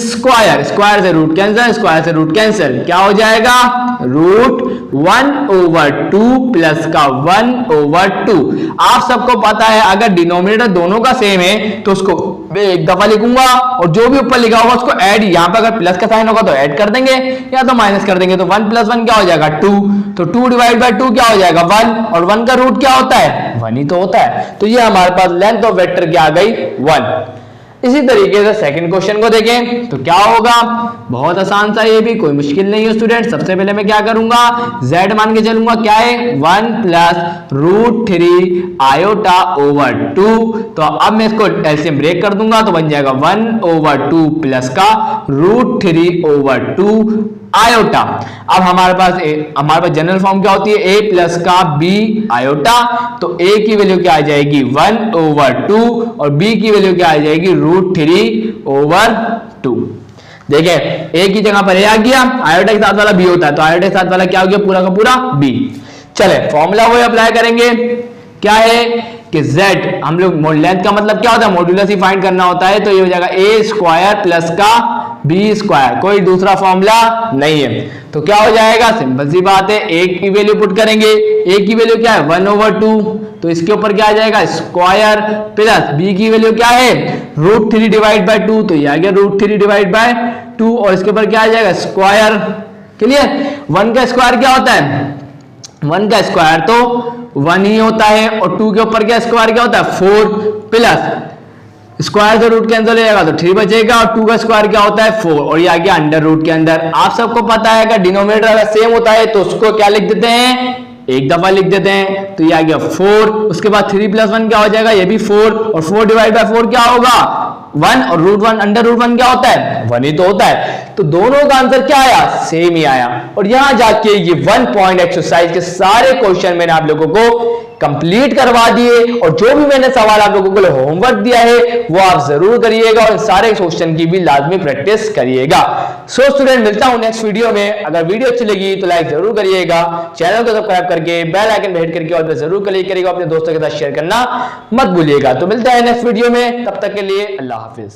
स्क्वायर, स्क्वायर से रूट कैंसिल, स्क्वायर से रूट कैंसिल, क्या हो जाएगा √1 ओवर 2 प्लस का 1 ओवर 2। आप सबको पता है अगर डिनोमिनेटर दोनों का सेम है तो उसको मैं एक दफा लिखूंगा और जो भी ऊपर लिखा होगा उसको ऐड, यहां पर अगर प्लस का साइन होगा तो ऐड कर देंगे या तो माइनस कर देंगे, तो 1 + 1 क्या हो जाएगा 2, तो 2 डिवाइड बाय 2 क्या हो जाएगा 1, और 1 का रूट क्या होता है 1 ही तो होता है। तो ये हमारे पास लेंथ ऑफ वेक्टर क्या आ गई 1। इसी तरीके से सेकंड क्वेश्चन को देखें तो क्या होगा, बहुत आसान सा, ये भी कोई मुश्किल नहीं है स्टूडेंट। सबसे पहले मैं क्या करूंगा, z मान के चलूंगा, क्या है 1 प्लस √3 आयोटा ओवर 2। तो अब मैं इसको एलसीएम ब्रेक कर दूंगा तो बन जाएगा 1 ओवर 2 प्लस का √3 ओवर 2 आयोटा। अब हमारे पास जनरल फॉर्म क्या होती है, a प्लस का b आयोटा, तो a की वैल्यू क्या आ जाएगी 1 ओवर 2 और b की वैल्यू क्या आ जाएगी √3 ओवर 2। देखें a की जगह पर a आ गया, आयोटा के साथ वाला b होता है, तो आयोटा के साथ वाला क्या हो गया पूरा का पूरा b। चले फॉर्मूला वो अप्लाई करेंगे, क्या है कि z, हम लोग लेंथ का मतलब क्या होता है मॉड्यूलस ही फाइंड करना होता है, तो ये हो जाएगा a स्क्वायर प्लस का b स्क्वायर, कोई दूसरा फॉर्मूला नहीं है। तो क्या हो जाएगा, सिंपल सी बात है, a की वैल्यू पुट करेंगे, a की वैल्यू क्या है 1 ओवर 2, तो इसके ऊपर क्या आ जाएगा स्क्वायर, प्लस b की वैल्यू क्या है √3 डिवाइड बाय 2, तो ये आ गया √3 डिवाइड बाय 2 और इसके ऊपर क्या आ जाएगा स्क्वायर। क्लियर, 1 का स्क्वायर क्या होता है, 1 का स्क्वायर तो 1 ही होता है, और 2 के ऊपर क्या स्क्वायर क्या होता है 4, प्लस स्क्वायर से रूट कैंसिल हो जाएगा तो 3 बचेगा, और 2 का स्क्वायर क्या होता है 4, और ये आ गया अंडर रूट के अंदर। आप सबको पता है कि डिनोमिनेटर अगर सेम होता है तो उसको क्या लिख देते हैं एक दफा लिख देते हैं, तो ये आ गया 4, उसके बाद 3 + 1 क्या हो जाएगा ये भी 4, और 4 डिवाइड बाय 4 क्या होगा 1, और √1 अंडर √1 क्या होता है 1 ही तो होता है। तो दोनों का आंसर क्या आया सेम ही आया। और यहां जाके ये 1 पॉइंट एक्सरसाइज के सारे क्वेश्चन मैंने आप लोगों को कंप्लीट करवा दिए, और जो भी मैंने सवाल आप लोगों को होमवर्क दिया है वो आप जरूर करिएगा और सारे क्वेश्चन की भी लाजमी प्रैक्टिस करिएगा। सो स्टूडेंट मिलता हूं नेक्स्ट वीडियो में। अगर वीडियो अच्छी लगी तो लाइक जरूर करिएगा, चैनल को सब्सक्राइब करके बेल आइकन पे हिट करके और जरूर क्लिक करिएगा, अपने दोस्तों के साथ शेयर करना मत भूलिएगा। तो मिलता है नेक्स्ट वीडियो में, तब तक के लिए अल्लाह हाफिज।